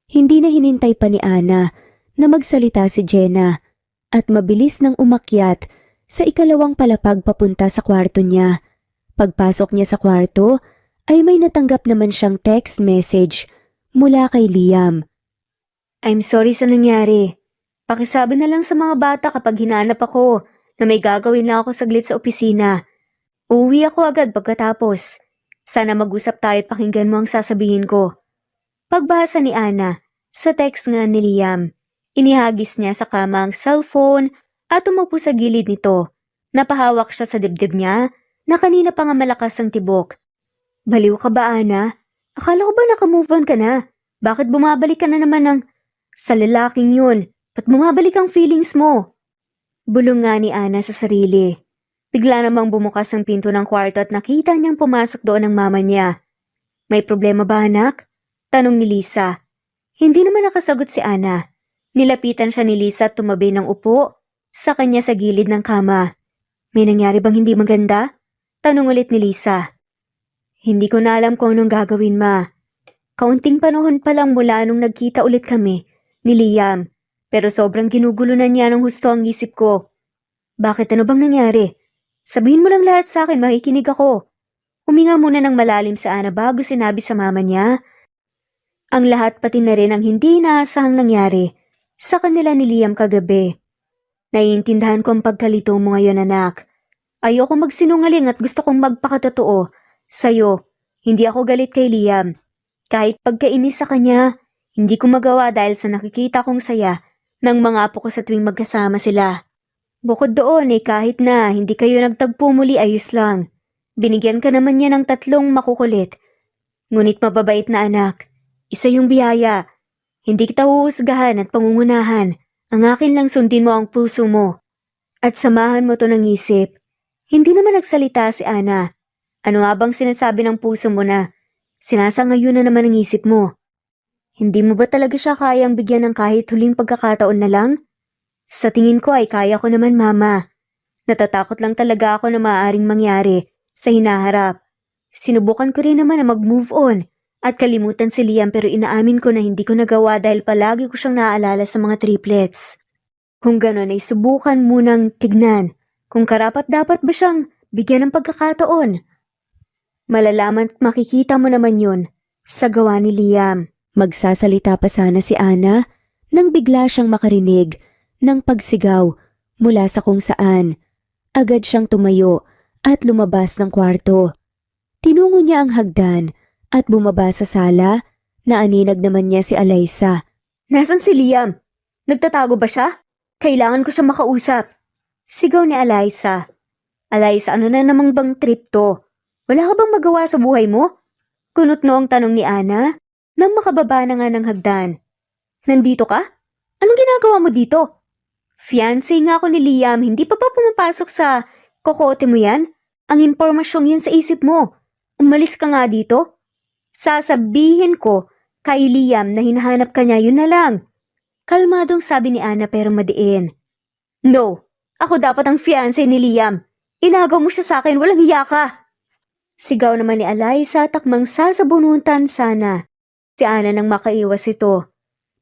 Hindi na hinintay pa ni Ana na magsalita si Jenna at mabilis nang umakyat sa ikalawang palapag papunta sa kwarto niya. Pagpasok niya sa kwarto ay may natanggap naman siyang text message mula kay Liam. I'm sorry sa nangyari. Pakisabi na lang sa mga bata kapag hinanap ako na may gagawin lang ako saglit sa opisina. Uuwi ako agad pagkatapos. Sana mag-usap tayo at pakinggan mo ang sasabihin ko. Pagbasa ni Ana sa text nga ni Liam, inihagis niya sa kama ang cellphone at umupo sa gilid nito. Napahawak siya sa dibdib niya na kanina pa nga malakas ang tibok. Baliw ka ba, Ana? Akala ko ba nakamove on ka na? Bakit bumabalik ka na naman ng sa lalaking yun? Ba't bumabalik ang feelings mo? Bulong nga ni Ana sa sarili. Bigla namang bumukas ang pinto ng kwarto at nakita niyang pumasok doon ang mama niya. May problema ba, anak? Tanong ni Lisa. Hindi naman nakasagot si Ana. Nilapitan siya ni Lisa at tumabi ng upo sa kanya sa gilid ng kama. May nangyari bang hindi maganda? Tanong ulit ni Lisa. Hindi ko na alam kung anong gagawin, ma. Kaunting panahon pa lang mula nung nagkita ulit kami ni Liam. Pero sobrang ginugulo na niya ng husto ang isip ko. Bakit, ano bang nangyari? Sabihin mo lang lahat sa akin, makikinig ako. Huminga muna ng malalim sa Ana bago sinabi sa mama niya. Ang lahat pati na rin ang hindi inaasahang nangyari sa kanila ni Liam kagabi. Naiintindihan ko ang pagkalito mo ngayon, anak. Ayoko magsinungaling at gusto kong magpakatotoo sa'yo. Hindi ako galit kay Liam. Kahit pagkainis sa kanya, hindi ko magawa dahil sa nakikita kong saya ng mga apo ko sa tuwing magkasama sila. Bukod doon kahit na hindi kayo nagtagpo muli ayos lang. Binigyan ka naman niya ng 3 makukulit. Ngunit mababait na anak. Isa yung biyaya. Hindi kita huhusgahan at pangungunahan. Ang akin lang sundin mo ang puso mo. At samahan mo to ng isip. Hindi naman nagsalita si Ana. Ano nga bang sinasabi ng puso mo na sinasangayon na naman ang isip mo? Hindi mo ba talaga siya kayang bigyan ng kahit huling pagkakataon na lang? Sa tingin ko ay kaya ko naman, mama. Natatakot lang talaga ako na maaaring mangyari sa hinaharap. Sinubukan ko rin naman na mag-move on at kalimutan si Liam pero inaamin ko na hindi ko nagawa dahil palagi ko siyang naaalala sa mga triplets. Kung ganon ay subukan munang tignan kung karapat-dapat ba siyang bigyan ng pagkakataon. Malalaman at makikita mo naman yun sa gawa ni Liam. Magsasalita pa sana si Ana nang bigla siyang makarinig ng pagsigaw mula sa kung saan. Agad siyang tumayo at lumabas ng kwarto. Tinungo niya ang hagdan at bumaba sa sala na aninag naman niya si Alaysa. Nasaan si Liam? Nagtatago ba siya? Kailangan ko siya makausap. Sigaw ni Alaysa. Alaysa, ano na namang bang trip to? Wala ka bang magawa sa buhay mo? Kunot no ang tanong ni Ana nang makababa na nga ng hagdan. Nandito ka? Anong ginagawa mo dito? Fiancé nga ako ni Liam, hindi pa ba pumapasok sa kokote mo yan? Ang impormasyong yun sa isip mo. Umalis ka nga dito. Sasabihin ko kay Liam na hinahanap ka niya, yun na lang. Kalmadong sabi ni Ana pero madiin. No, ako dapat ang fiancé ni Liam. Inagaw mo siya sa akin, walang hiya ka. Sigaw naman ni Alaysa takmang sasabunutan sana. Si Ana nang makaiwas ito.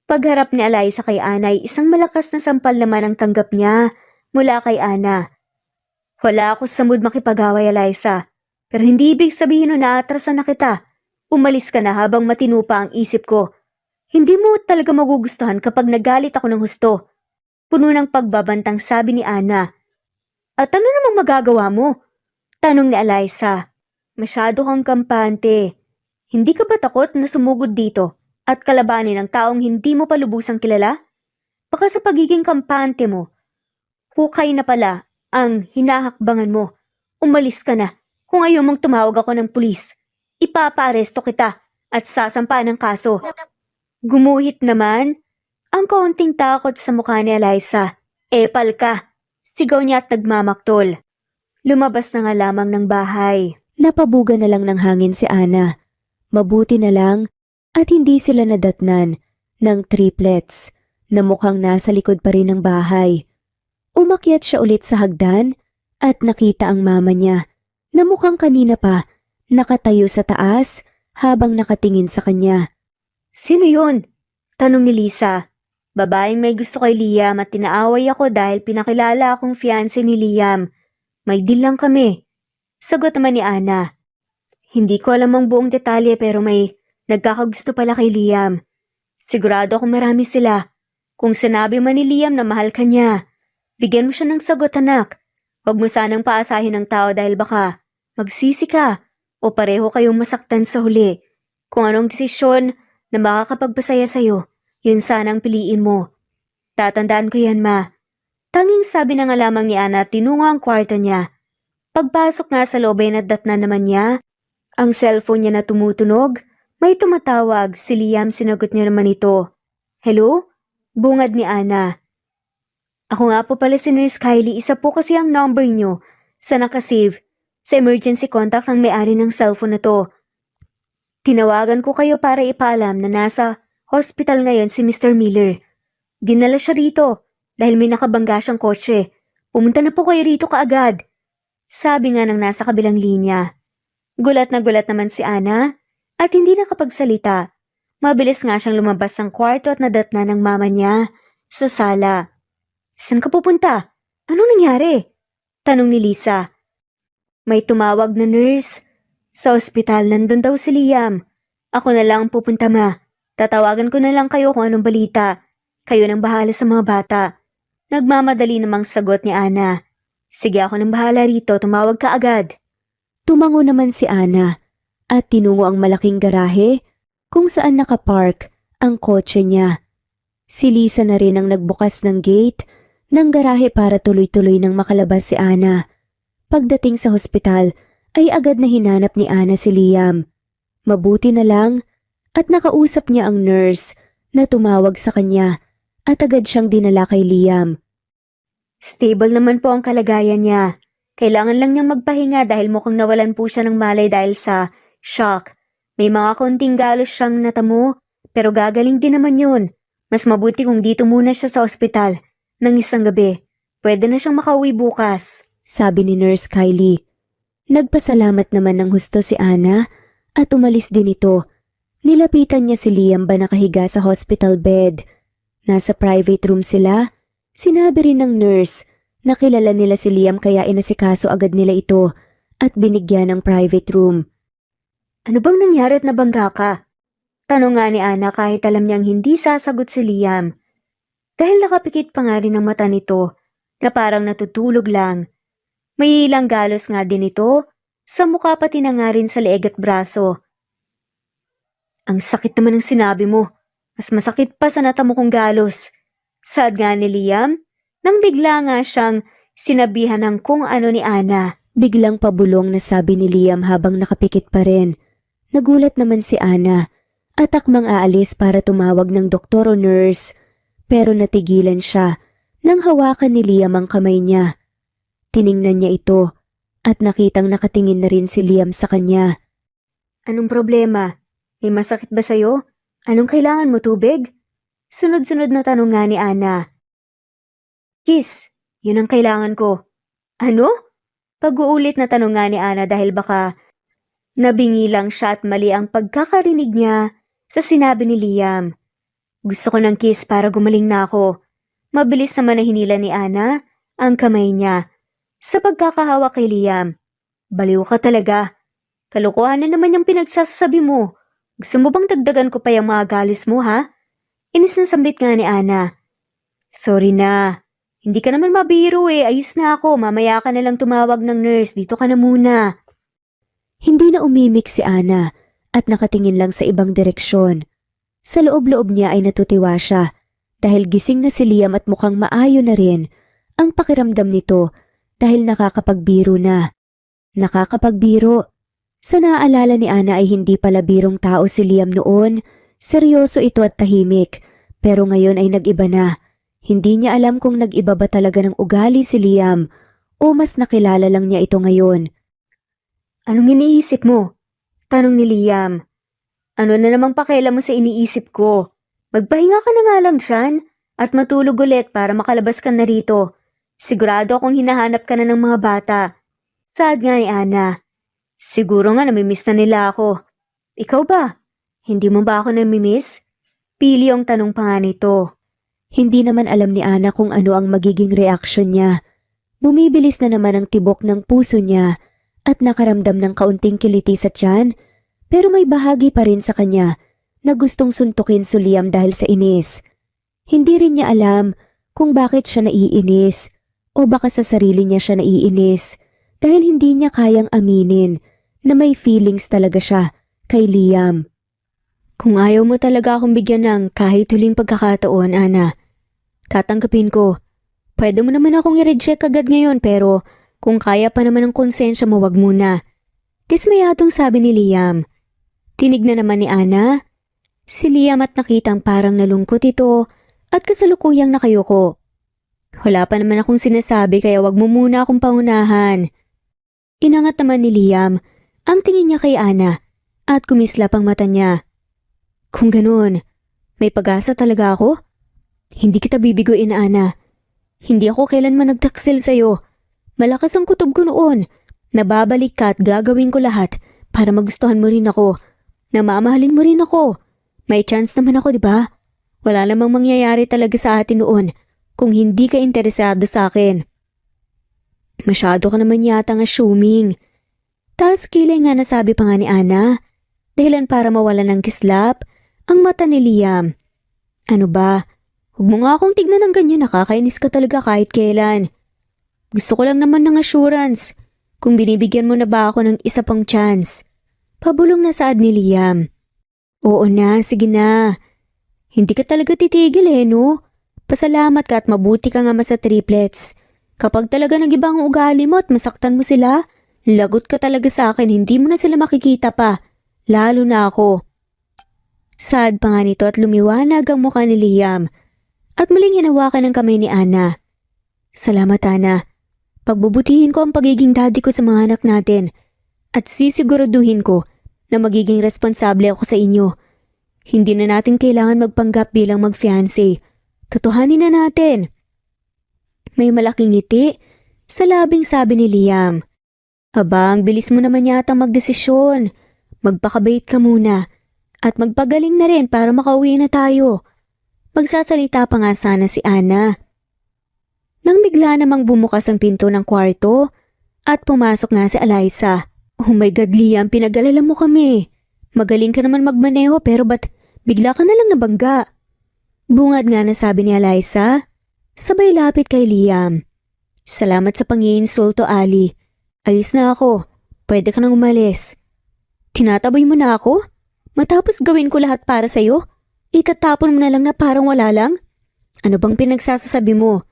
Pagharap ni Alaysa kay Ana ay isang malakas na sampal naman ang tanggap niya mula kay Ana. Wala ako sa mood makipag-away, Alaysa. Pero hindi ibig sabihin na naatrasan na kita. Umalis ka na habang matino pa ang isip ko. Hindi mo talaga magugustuhan kapag nagalit ako ng husto. Puno ng pagbabantang sabi ni Ana. At ano namang magagawa mo? Tanong ni Eliza. Masyado kang kampante. Hindi ka ba takot na sumugod dito at kalabanin ng taong hindi mo pa lubusang kilala? Baka sa pagiging kampante mo, hukay na pala ang hinahakbangan mo. Umalis ka na. Kung ayaw mong tumawag ako ng pulis, ipapaaresto kita at sasampaan ng kaso. Gumuhit naman ang kaunting takot sa mukha ni Eliza. Epal ka. Sigaw niya at nagmamaktol. Lumabas na nga lamang ng bahay. Napabuga na lang ng hangin si Ana. Mabuti na lang at hindi sila nadatnan ng triplets na mukhang nasa likod pa rin ng bahay. Umakyat siya ulit sa hagdan at nakita ang mama niya na mukhang kanina pa nakatayo sa taas habang nakatingin sa kanya. Sino yun? Tanong ni Lisa. Babaeng may gusto kay Liam at tinaaway ako dahil pinakilala akong fiancé ni Liam. May deal lang kami. Sagot naman ni Ana. Hindi ko alam ang buong detalye pero may nagkakagusto pala kay Liam. Sigurado akong marami sila. Kung sinabi man ni Liam na mahal ka niya, bigyan mo siya ng sagot anak. Huwag mo sanang paasahin ng tao dahil baka magsisi ka o pareho kayong masaktan sa huli. Kung anong desisyon na makakapagpasaya sa'yo, yun sanang piliin mo. Tatandaan ko yan, ma. Tanging sabi na nga lamang ni Ana at tinungo ang kwarto niya. Pagpasok nga sa loob ay nadatnan naman niya. Ang cellphone niya na tumutunog, may tumatawag. Si Liam sinagot niya naman ito. Hello? Bungad ni Ana. Ako nga po pala si Nurse Kylie, isa po kasi ang number niyo sa nakasave sa emergency contact ng may-ari ng cellphone na to. Tinawagan ko kayo para ipaalam na nasa hospital ngayon si Mr. Miller. Dinala siya rito dahil may nakabangga siyang kotse. Pumunta na po kayo rito kaagad. Sabi nga ng nasa kabilang linya. Gulat na gulat naman si Ana at hindi nakapagsalita. Mabilis nga siyang lumabas ng kwarto at nadatna ng mama niya sa sala. Saan ka pupunta? Anong nangyari? Tanong ni Lisa. May tumawag na nurse. Sa ospital nandun daw si Liam. Ako na lang pupunta ma. Tatawagan ko na lang kayo kung anong balita. Kayo nang bahala sa mga bata. Nagmamadali namang sagot ni Ana. Sige ako nang bahala rito, tumawag ka agad. Tumango naman si Ana at tinungo ang malaking garahe kung saan nakapark ang kotse niya. Si Lisa na rin ang nagbukas ng gate ng garahe para tuloy-tuloy nang makalabas si Ana. Pagdating sa hospital ay agad na hinanap ni Ana si Liam. Mabuti na lang at nakausap niya ang nurse na tumawag sa kanya at agad siyang dinala kay Liam. Stable naman po ang kalagayan niya. Kailangan lang niyang magpahinga dahil mukhang nawalan po siya ng malay dahil sa shock. May mga konting galos siyang natamo pero gagaling din naman yun. Mas mabuti kung dito muna siya sa ospital ng isang gabi. Pwede na siyang makauwi bukas, sabi ni Nurse Kylie. Nagpasalamat naman ng husto si Ana at umalis din ito. Nilapitan niya si Liam ba nakahiga sa hospital bed. Nasa private room sila. Sinabi rin ng nurse na kilala nila si Liam kaya inasikaso agad nila ito at binigyan ng private room. Ano bang nangyari at nabangga ka? Tanong nga ni Ana kahit alam niyang hindi sasagot si Liam. Dahil nakapikit pa nga rin ang mata nito na parang natutulog lang. May ilang galos nga din ito sa mukha pati na nga rin sa leeg at braso. Ang sakit naman ng sinabi mo. Mas masakit pa sa natamo kong galos. Saad nga ni Liam nang bigla nga siyang sinabihan ng kung ano ni Ana. Biglang pabulong na sabi ni Liam habang nakapikit pa rin. Nagulat naman si Ana at akmang aalis para tumawag ng doktor o nurse. Pero natigilan siya nang hawakan ni Liam ang kamay niya. Tiningnan niya ito at nakitang nakatingin na rin si Liam sa kanya. Anong problema? May masakit ba sa'yo? Anong kailangan mo, tubig? Sunod-sunod na tanong nga ni Ana. Kiss, yun ang kailangan ko. Ano? Pag-uulit na tanong nga ni Ana dahil baka nabingi lang siya at mali ang pagkakarinig niya sa sinabi ni Liam. Gusto ko ng kiss para gumaling na ako. Mabilis naman na hinila ni Ana ang kamay niya sa pagkakahawak kay Liam. Baliw ka talaga. Kalokohan na naman yung pinagsasabi mo. Gusto mo bang dagdagan ko pa yung mga galis mo, ha? Inis na sambit nga ni Ana. Sorry na. Hindi ka naman mabiro eh. Ayos na ako. Mamaya ka na lang tumawag ng nurse. Dito ka na muna. Hindi na umimik si Ana at nakatingin lang sa ibang direksyon. Sa loob-loob niya ay natutiwa siya dahil gising na si Liam at mukhang maayo na rin ang pakiramdam nito dahil nakakapagbiro na. Nakakapagbiro. Sa naaalala ni Ana ay hindi pala birong tao si Liam noon. Seryoso ito at tahimik. Pero ngayon ay nag-iba na. Hindi niya alam kung nag-iba ba talaga ng ugali si Liam o mas nakilala lang niya ito ngayon. Anong iniisip mo? Tanong ni Liam. Ano na namang pakialam mo sa iniisip ko? Magpahinga ka na nga lang dyan at matulog ulit para makalabas ka na rito. Sigurado akong hinahanap ka na ng mga bata. Saad nga ni Ana. Siguro nga namimiss na nila ako. Ikaw ba? Hindi mo ba ako namimiss? Pili ang tanong pa nga nito. Hindi naman alam ni Ana kung ano ang magiging reaksyon niya. Bumibilis na naman ang tibok ng puso niya at nakaramdam ng kaunting kiliti sa tiyan, pero may bahagi pa rin sa kanya na gustong suntukin si Liam dahil sa inis. Hindi rin niya alam kung bakit siya naiinis o baka sa sarili niya siya naiinis dahil hindi niya kayang aminin na may feelings talaga siya kay Liam. Kung ayaw mo talaga akong bigyan ng kahit huling pagkakataon, Ana, tatanggapin ko. Pwede mo naman akong i-reject agad ngayon pero kung kaya pa naman ng konsensya mo, wag muna. Dismayadong sabi ni Liam. Tinignan naman ni Ana. Si Liam at nakitang parang nalungkot ito at kasalukuyang nakayuko. Wala pa naman akong sinasabi kaya wag mo muna akong paunahan. Inangat naman ni Liam ang tingin niya kay Ana at kumislap ang mata niya. Kung ganun, may pag-asa talaga ako? Hindi kita bibiguin, Ana. Hindi ako kailanman nagtaksil sa'yo. Malakas ang kutob ko noon. Nababalik ka at gagawin ko lahat para magustuhan mo rin ako. Namamahalin mo rin ako. May chance naman ako, di ba? Wala namang mangyayari talaga sa atin noon kung hindi ka interesado sa akin. Masyado ka naman yata ng assuming. Taas kilay nga nasabi pa nga ni Ana. Dahilan para mawala ng kislap ang mata ni Liam. Ano ba? Huwag mo nga akong tignan ng ganyan, nakakainis ka talaga kahit kailan. Gusto ko lang naman ng assurance kung binibigyan mo na ba ako ng isa pang chance. Pabulong na saad ni Liam. Oo na, sige na. Hindi ka talaga titigil no? Pasalamat ka at mabuti ka nga sa triplets. Kapag talaga nag-iba ang ugali mo at masaktan mo sila, lagot ka talaga sa akin, hindi mo na sila makikita pa. Lalo na ako. Sad pa nga nito at lumiwanag ang mukha ni Liam at muling hinawakan ng kamay ni Ana. Salamat, Ana. Pagbubutihin ko ang pagiging daddy ko sa mga anak natin at sisiguraduhin ko na magiging responsable ako sa inyo. Hindi na natin kailangan magpanggap bilang mag-fiancé. Tutuhanin na natin. May malaking ngiti sa labing sabi ni Liam. Aba, ang bilis mo naman yata magdesisyon. Magpakabait ka muna. At magpagaling na rin para makauwi na tayo. Magsasalita pa nga sana si Ana. Nang bigla namang bumukas ang pinto ng kwarto at pumasok nga si Eliza. Oh my God, Liam, pinag-alala mo kami. Magaling ka naman magmaneho pero ba't bigla ka na lang nabangga? Bungad nga na sabi ni Eliza. Sabay lapit kay Liam. Salamat sa pang-iinsulto, Ali. Ayos na ako. Pwede ka nang umalis. Tinataboy mo na ako? Matapos gawin ko lahat para sa'yo, itatapon mo na lang na parang wala lang? Ano bang pinagsasasabi mo?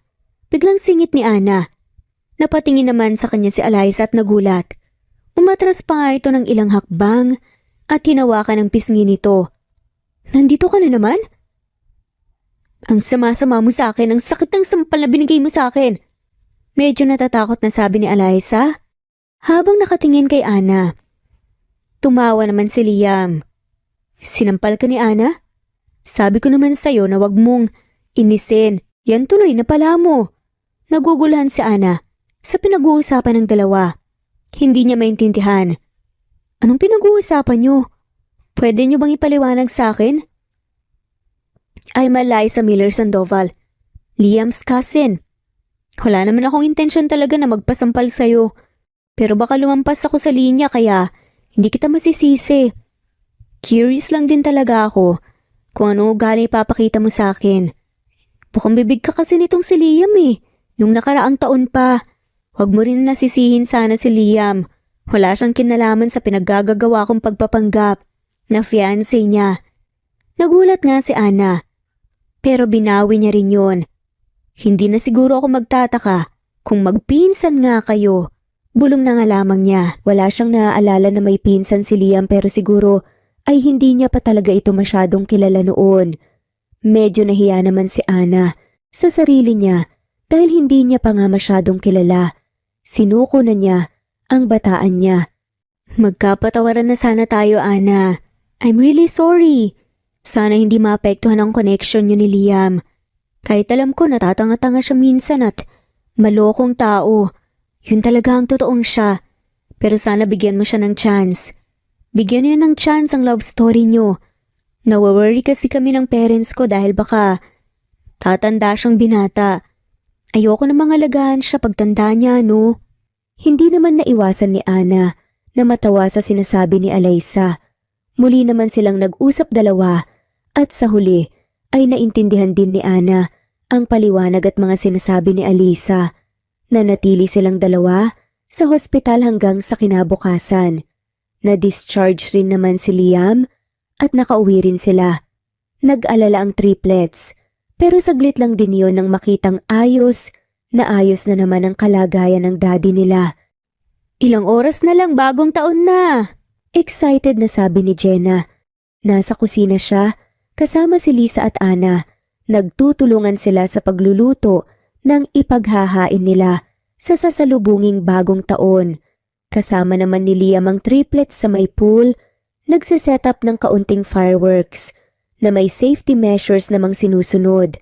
Biglang singit ni Ana. Napatingin naman sa kanya si Eliza at nagulat. Umatras pa nga ito ng ilang hakbang at hinawakan ang pisngi nito. Nandito ka na naman? Ang sama-sama mo sa akin, ang sakit ng sampal na binigay mo sa akin. Medyo natatakot na sabi ni Eliza habang nakatingin kay Ana. Tumawa naman si Liam. Sinampal ka ni Ana? Sabi ko naman sa'yo na wag mong inisin. Yan tuloy na pala mo. Nagugulahan si Ana sa pinag-uusapan ng dalawa. Hindi niya maintindihan. Anong pinag-uusapan niyo? Pwede niyo bang ipaliwanag sa akin? I'm Eliza Miller Sandoval, Liam's cousin. Wala naman akong intensyon talaga na magpasampal sa'yo. Pero baka lumampas ako sa linya kaya Hindi kita masisisi. Curious lang din talaga ako kung ano ugali ipapakita mo sa akin. Bukang bibig ka kasi nitong si Liam eh. Nung nakaraang taon pa. Huwag mo rin nasisihin sana si Liam. Wala siyang kinalaman sa pinaggagawa kong pagpapanggap na fiancé niya. Nagulat nga si Ana. Pero binawi niya rin yun. Hindi na siguro ako magtataka kung magpinsan nga kayo. Bulong na nga lamang niya. Wala siyang naaalala na may pinsan si Liam pero siguro ay hindi niya pa talaga ito masyadong kilala noon. Medyo nahiya naman si Ana sa sarili niya dahil hindi niya pa nga masyadong kilala. Sinuko na niya ang bataan niya. Magkapatawaran na sana tayo, Ana. I'm really sorry. Sana hindi maapektuhan ang connection niyo ni Liam. Kahit alam ko natatanga-tanga siya minsan at malokong tao. Yun talaga ang totoong siya. Pero sana bigyan mo siya ng chance. Bigyan niyo ng chance ang love story niyo. Nawaworry kasi kami ng parents ko dahil baka tatanda siyang binata. Ayoko na mga alagaan siya pagtanda niya, no? Hindi naman naiwasan ni Ana na matawa sa sinasabi ni Alyssa. Muli naman silang nag-usap dalawa at sa huli ay naintindihan din ni Ana ang paliwanag at mga sinasabi ni Alyssa. Nanatili silang dalawa sa hospital hanggang sa kinabukasan. Na-discharge rin naman si Liam at nakauwi rin sila. Nag-alala ang triplets pero saglit lang din yon nang makitang ayos na naman ang kalagayan ng daddy nila. Ilang oras na lang bagong taon na. Excited na sabi ni Jenna. Nasa kusina siya kasama si Lisa at Ana. Nagtutulungan sila sa pagluluto ng ipaghahain nila sa sasalubunging bagong taon. Kasama naman ni Liam ang triplets sa may pool, nagsiset up ng kaunting fireworks na may safety measures namang sinusunod.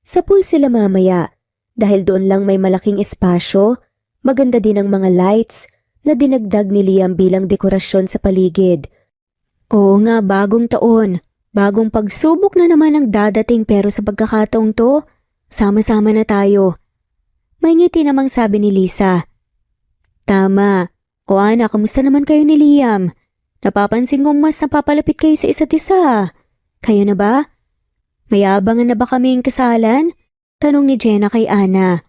Sa pool sila mamaya dahil doon lang may malaking espasyo, maganda din ang mga lights na dinagdag ni Liam bilang dekorasyon sa paligid. Oo nga, bagong taon. Bagong pagsubok na naman ang dadating pero sa pagkakataong to, sama-sama na tayo. May ngiti namang sabi ni Lisa. Tama. O Ana, kamusta naman kayo ni Liam? Napapansin kong mas napapalapit kayo sa isa't isa. Kayo na ba? May abangan na ba kaming kasalan? Tanong ni Jenna kay Ana.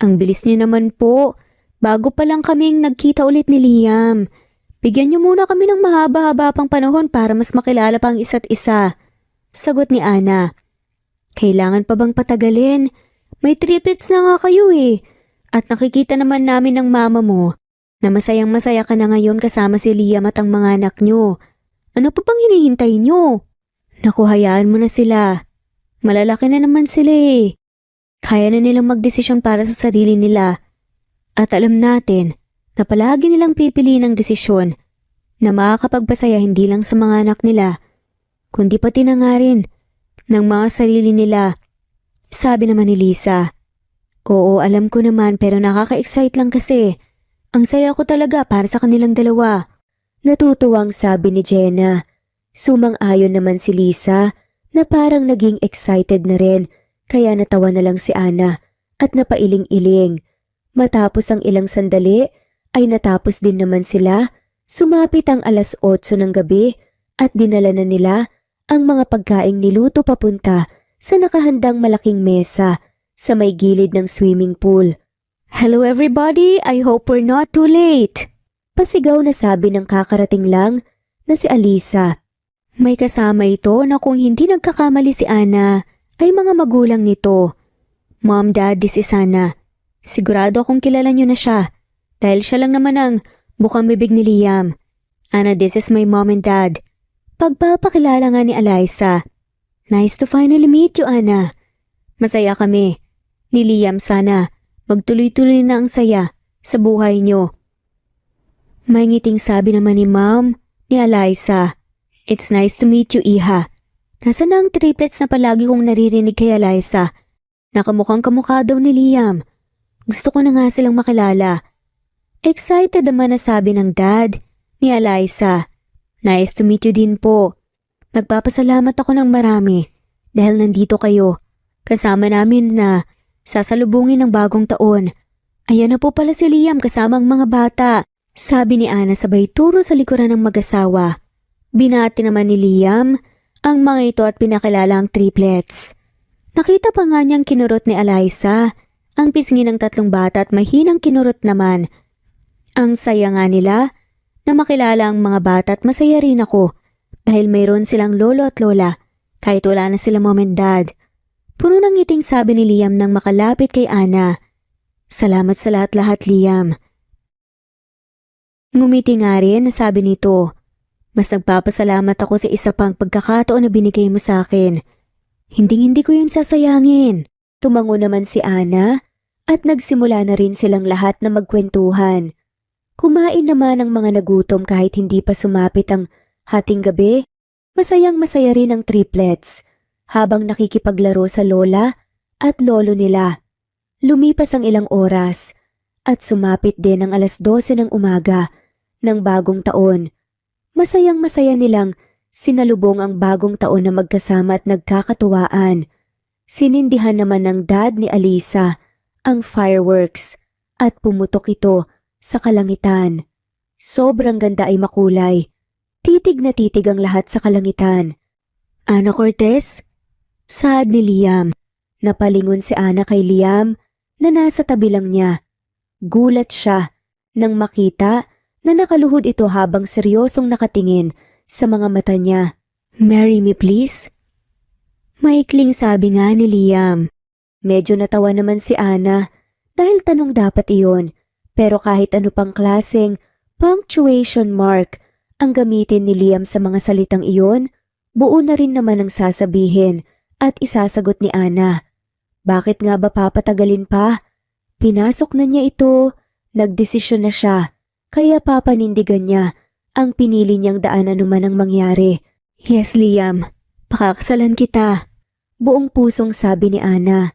Ang bilis niyo naman po. Bago pa lang kaming nagkita ulit ni Liam. Bigyan niyo muna kami ng mahaba-haba pang panahon para mas makilala pa ang isa't isa. Sagot ni Ana. Kailangan pa bang patagalin? May triplets na nga kayo eh. At nakikita naman namin ng mama mo na masayang-masaya ka na ngayon kasama si Liam at ang mga anak niyo. Ano pa bang hinihintay niyo? Naku, hayaan mo na sila. Malalaki na naman sila eh. Kaya na nilang magdesisyon para sa sarili nila. At alam natin na palagi nilang pipiliin ang desisyon na makakapagpasaya hindi lang sa mga anak nila, kundi pati na nga rin ng mga sarili nila. Sabi naman ni Lisa. Oo, alam ko naman pero nakaka-excite lang kasi. Ang saya ko talaga para sa kanilang dalawa. Natutuwang sabi ni Jenna. Sumang-ayon naman si Lisa na parang naging excited na rin kaya natawa na lang si Ana at napailing-iling. Matapos ang ilang sandali ay natapos din naman sila. Sumapit ang 8:00 ng gabi at dinala na nila ang mga pagkaing niluto papunta sa nakahandang malaking mesa sa may gilid ng swimming pool. Hello everybody, I hope we're not too late. Pasigaw na sabi ng kakarating lang na si Alyssa. May kasama ito na kung hindi nagkakamali si Ana ay mga magulang nito. Mom, Dad, this is Ana. Sigurado akong kilala niyo na siya dahil siya lang naman ang bukang bibig ni Liam. Ana, this is my mom and dad. Pagpapakilala nga ni Alyssa. Nice to finally meet you, Ana. Masaya kami. Ni Liam sana. Magtuloy-tuloy na ang saya sa buhay niyo. May ngiting sabi naman ni Mom ni Alyssa. It's nice to meet you, Iha. Nasaan na ang triplets na palagi kong naririnig kay Alyssa? Nakamukhang kamukha daw ni Liam. Gusto ko na nga silang makilala. Excited naman na sabi ng dad ni Alyssa. Nice to meet you din po. Nagpapasalamat ako ng marami dahil nandito kayo. Kasama namin na sasalubungin ng bagong taon. Ayan na po pala si Liam kasama ang mga bata. Sabi ni Ana sabay turo sa likuran ng mag-asawa. Binati naman ni Liam ang mga ito at pinakilala ang triplets. Nakita pa nga niyang kinurot ni Eliza ang pisngi ng tatlong bata at mahinang kinurot naman. Ang saya nga nila na makilala ang mga bata at masaya rin ako dahil mayroon silang lolo at lola kahit wala na sila mom and dad. Puno ng ngiting sabi ni Liam nang makalapit kay Ana. Salamat sa lahat-lahat, Liam. Ngumiti nga rin na sabi nito. Mas nagpapasalamat ako sa isa pang pagkakataon na binigay mo sa akin. Hindi ko yun sasayangin. Tumango naman si Ana at nagsimula na rin silang lahat na magkwentuhan. Kumain naman ang mga nagutom kahit hindi pa sumapit ang hating gabi. Masayang-masaya rin ang triplets habang nakikipaglaro sa lola at lolo nila. Lumipas ang ilang oras at sumapit din ang 12:00 ng umaga ng bagong taon. Masayang-masaya nilang sinalubong ang bagong taon na magkasama at nagkakatuwaan. Sinindihan naman ng dad ni Alisa ang fireworks at pumutok ito sa kalangitan. Sobrang ganda ay makulay. Titig na titig ang lahat sa kalangitan. Ana Cortez? Saad ni Liam. Napalingon si Ana kay Liam na nasa tabi lang niya. Gulat siya nang makita na nakaluhod ito habang seryosong nakatingin sa mga mata niya. Marry me please? Maikling sabi nga ni Liam. Medyo natawa naman si Ana dahil tanong dapat iyon, pero kahit ano pang klaseng punctuation mark ang gamitin ni Liam sa mga salitang iyon, buo na rin naman ang sasabihin at isasagot ni Ana. Bakit nga ba papatagalin pa? Pinasok na niya ito, nagdesisyon na siya, kaya papanindigan niya ang pinili niyang daan anuman ang mangyari. Yes, Liam, pakakasalan kita. Buong pusong sabi ni Ana.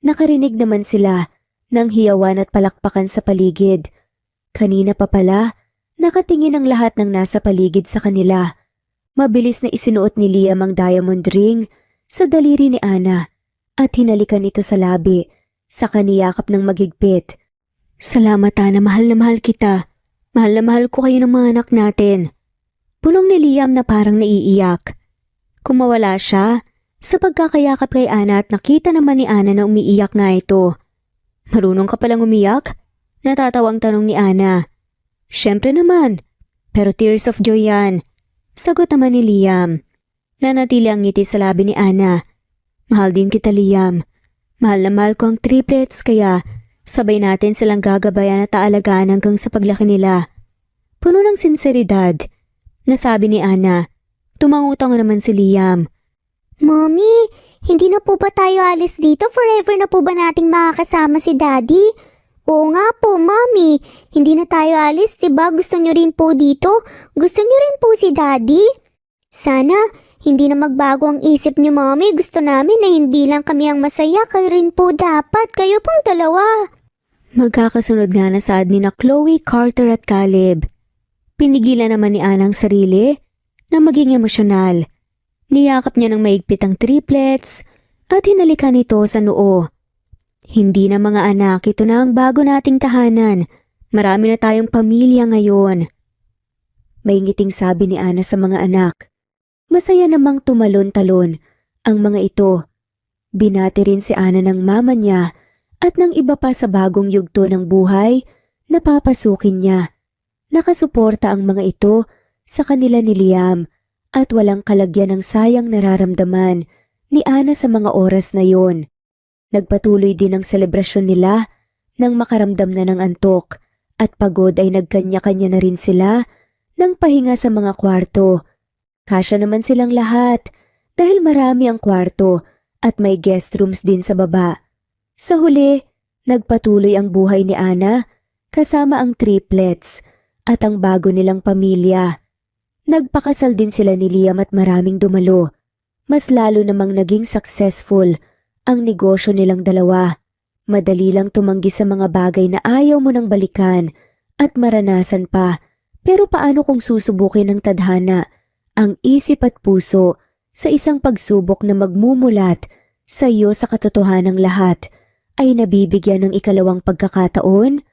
Nakarinig naman sila ng hiyawan at palakpakan sa paligid. Kanina pa pala, nakatingin ang lahat ng nasa paligid sa kanila. Mabilis na isinuot ni Liam ang diamond ring sa daliri ni Ana at hinalikan ito sa labi, sa kaniyakap ng magigpit. Salamat Ana, mahal na mahal kita. Mahal na mahal ko kayo ng mga anak natin. Pulong ni Liam na parang naiiyak. Kumawala siya sa pagkakayakap kay Ana at nakita naman ni Ana na umiiyak nga ito. Marunong ka palang umiyak? Natatawang tanong ni Ana. Siyempre naman, pero tears of joy yan. Sagot naman ni Liam. Nanatili ang ngiti sa labi ni Ana. Mahal din kita, Liam. Mahal na mahal ko ang triplets kaya sabay natin silang gagabayan at aalagaan hanggang sa paglaki nila. Puno ng sinseridad, nasabi ni Ana. Tumangutang naman si Liam. Mommy, hindi na po ba tayo alis dito? Forever na po ba nating makakasama si Daddy? Oo nga po, Mommy. Hindi na tayo alis, diba? Gusto nyo rin po dito? Gusto nyo rin po si Daddy? Sana, hindi na magbago ang isip nyo, Mommy. Gusto namin na hindi lang kami ang masaya. Kayo rin po dapat. Kayo pong dalawa. Magkakasunod nga na saad ni na Chloe, Carter at Caleb. Pinigilan naman ni Ana ang sarili na maging emosyonal. Niyakap niya ng maigpit ang triplets at hinalikan ito sa noo. Hindi na mga anak, ito na ang bago nating tahanan. Marami na tayong pamilya ngayon. May ngiting sabi ni Ana sa mga anak. Masaya namang tumalon-talon ang mga ito. Binati rin si Ana ng mama niya at ng iba pa sa bagong yugto ng buhay na papasukin niya. Nakasuporta ang mga ito sa kanila ni Liam at walang kalagyan ng sayang nararamdaman ni Ana sa mga oras na yon. Nagpatuloy din ang selebrasyon nila nang makaramdam na ng antok at pagod ay nagkanya-kanya na rin sila ng pahinga sa mga kwarto. Kasya naman silang lahat dahil marami ang kwarto at may guest rooms din sa baba. Sa huli, nagpatuloy ang buhay ni Ana kasama ang triplets at ang bago nilang pamilya. Nagpakasal din sila ni Liam at maraming dumalo. Mas lalo namang naging successful ang negosyo nilang dalawa. Madali lang tumanggi sa mga bagay na ayaw mo nang balikan at maranasan pa. Pero paano kung susubukin ng tadhana ang isip at puso sa isang pagsubok na magmumulat sa iyo sa katotohanang lahat ay nabibigyan ng ikalawang pagkakataon?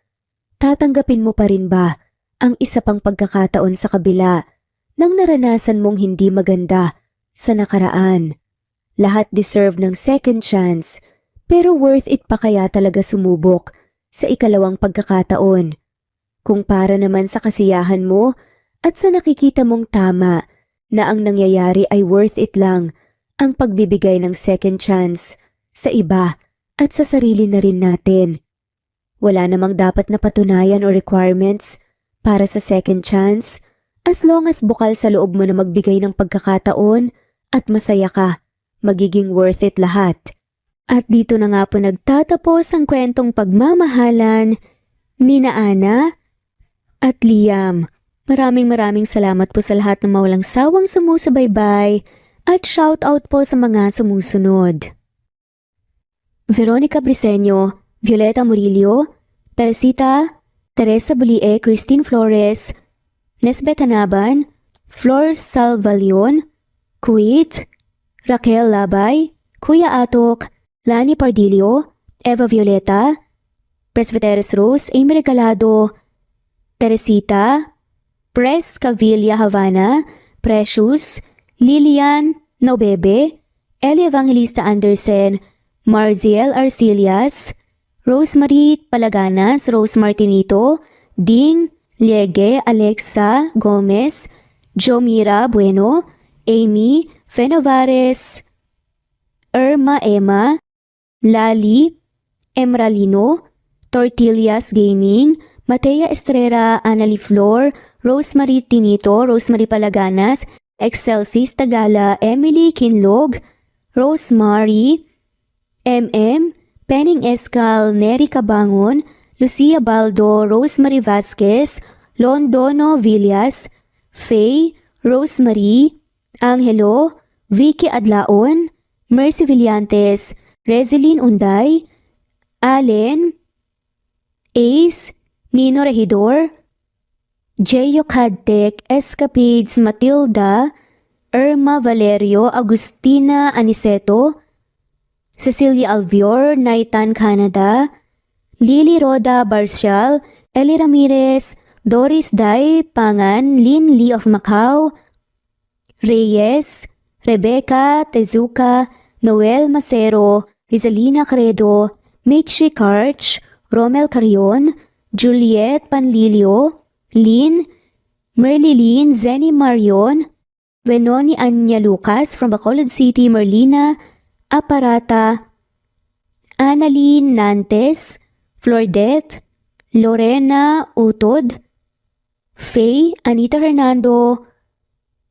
Tatanggapin mo pa rin ba ang isa pang pagkakataon sa kabila ng naranasan mong hindi maganda sa nakaraan. Lahat deserve ng second chance, pero worth it pa kaya talaga sumubok sa ikalawang pagkakataon? Kung para naman sa kasiyahan mo at sa nakikita mong tama na ang nangyayari ay worth it lang ang pagbibigay ng second chance sa iba at sa sarili na rin natin. Wala namang dapat na patunayan o requirements para sa second chance as long as bukal sa loob mo na magbigay ng pagkakataon at masaya ka, magiging worth it lahat. At dito na nga po nagtatapos ang kwentong pagmamahalan ni Ana at Liam. Maraming salamat po sa lahat ng mawalang sawang sumusubaybay at shout out po sa mga sumusunod. Veronica Briseño, Violeta Murillo, Teresita, Teresa Bulie, Christine Flores, Nesbet Hanaban, Flor Salvalion, Kuwait, Raquel Labay, Kuya Atok, Lani Pardillo, Eva Violeta, Presbyteres Rose, Amy Regalado, Teresita, Pres Cavilla Havana, Precious, Lilian Nobebe, Eli Evangelista Anderson, Marziel Arcilias, Rosemary Palaganas, Rose Martinito, Ding Liege, Alexa Gomez, Jomira Bueno, Amy Fenavares, Irma Emma, Lali Emralino, Tortillas Gaming, Matea Estrera, Annalie Flor, Rosemary Tinito, Rosemary Palaganas, Excelsis Tagala, Emily Kinlog, Rosemary, MM, Penning Escal, Neri Cabangon, Lucia Baldo, Rosemary Vasquez, Londono Villas, Faye, Rosemary, Angelo, Vicky Adlaon, Mercy Villantes, Rezeline Unday, Allen, Ace, Nino Regidor, Jeyo Cadtec, Escapades Matilda, Irma Valerio, Agustina Aniceto, Cecilia Alvior, Naitan Canada, Lily Roda Barcial, Eli Ramirez, Doris Day Pangan, Lynn Lee of Macau, Reyes, Rebecca Tezuka, Noel Macero, Rizalina Credo, Mitchie Karch, Romel Carion, Juliet Panlilio, Lynn, Merlilyn Zenny Marion, Benoni Anya Lucas from Bacolod City, Merlina Aparata, Annalyn Nantes, Flordette, Lorena Utod, Faye, Anita Hernando,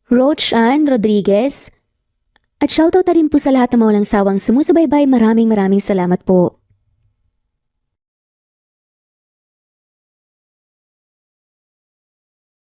Roach Ann Rodriguez, at shoutout na rin po sa lahat ng mawalang sawang sumusubaybay. Maraming salamat po.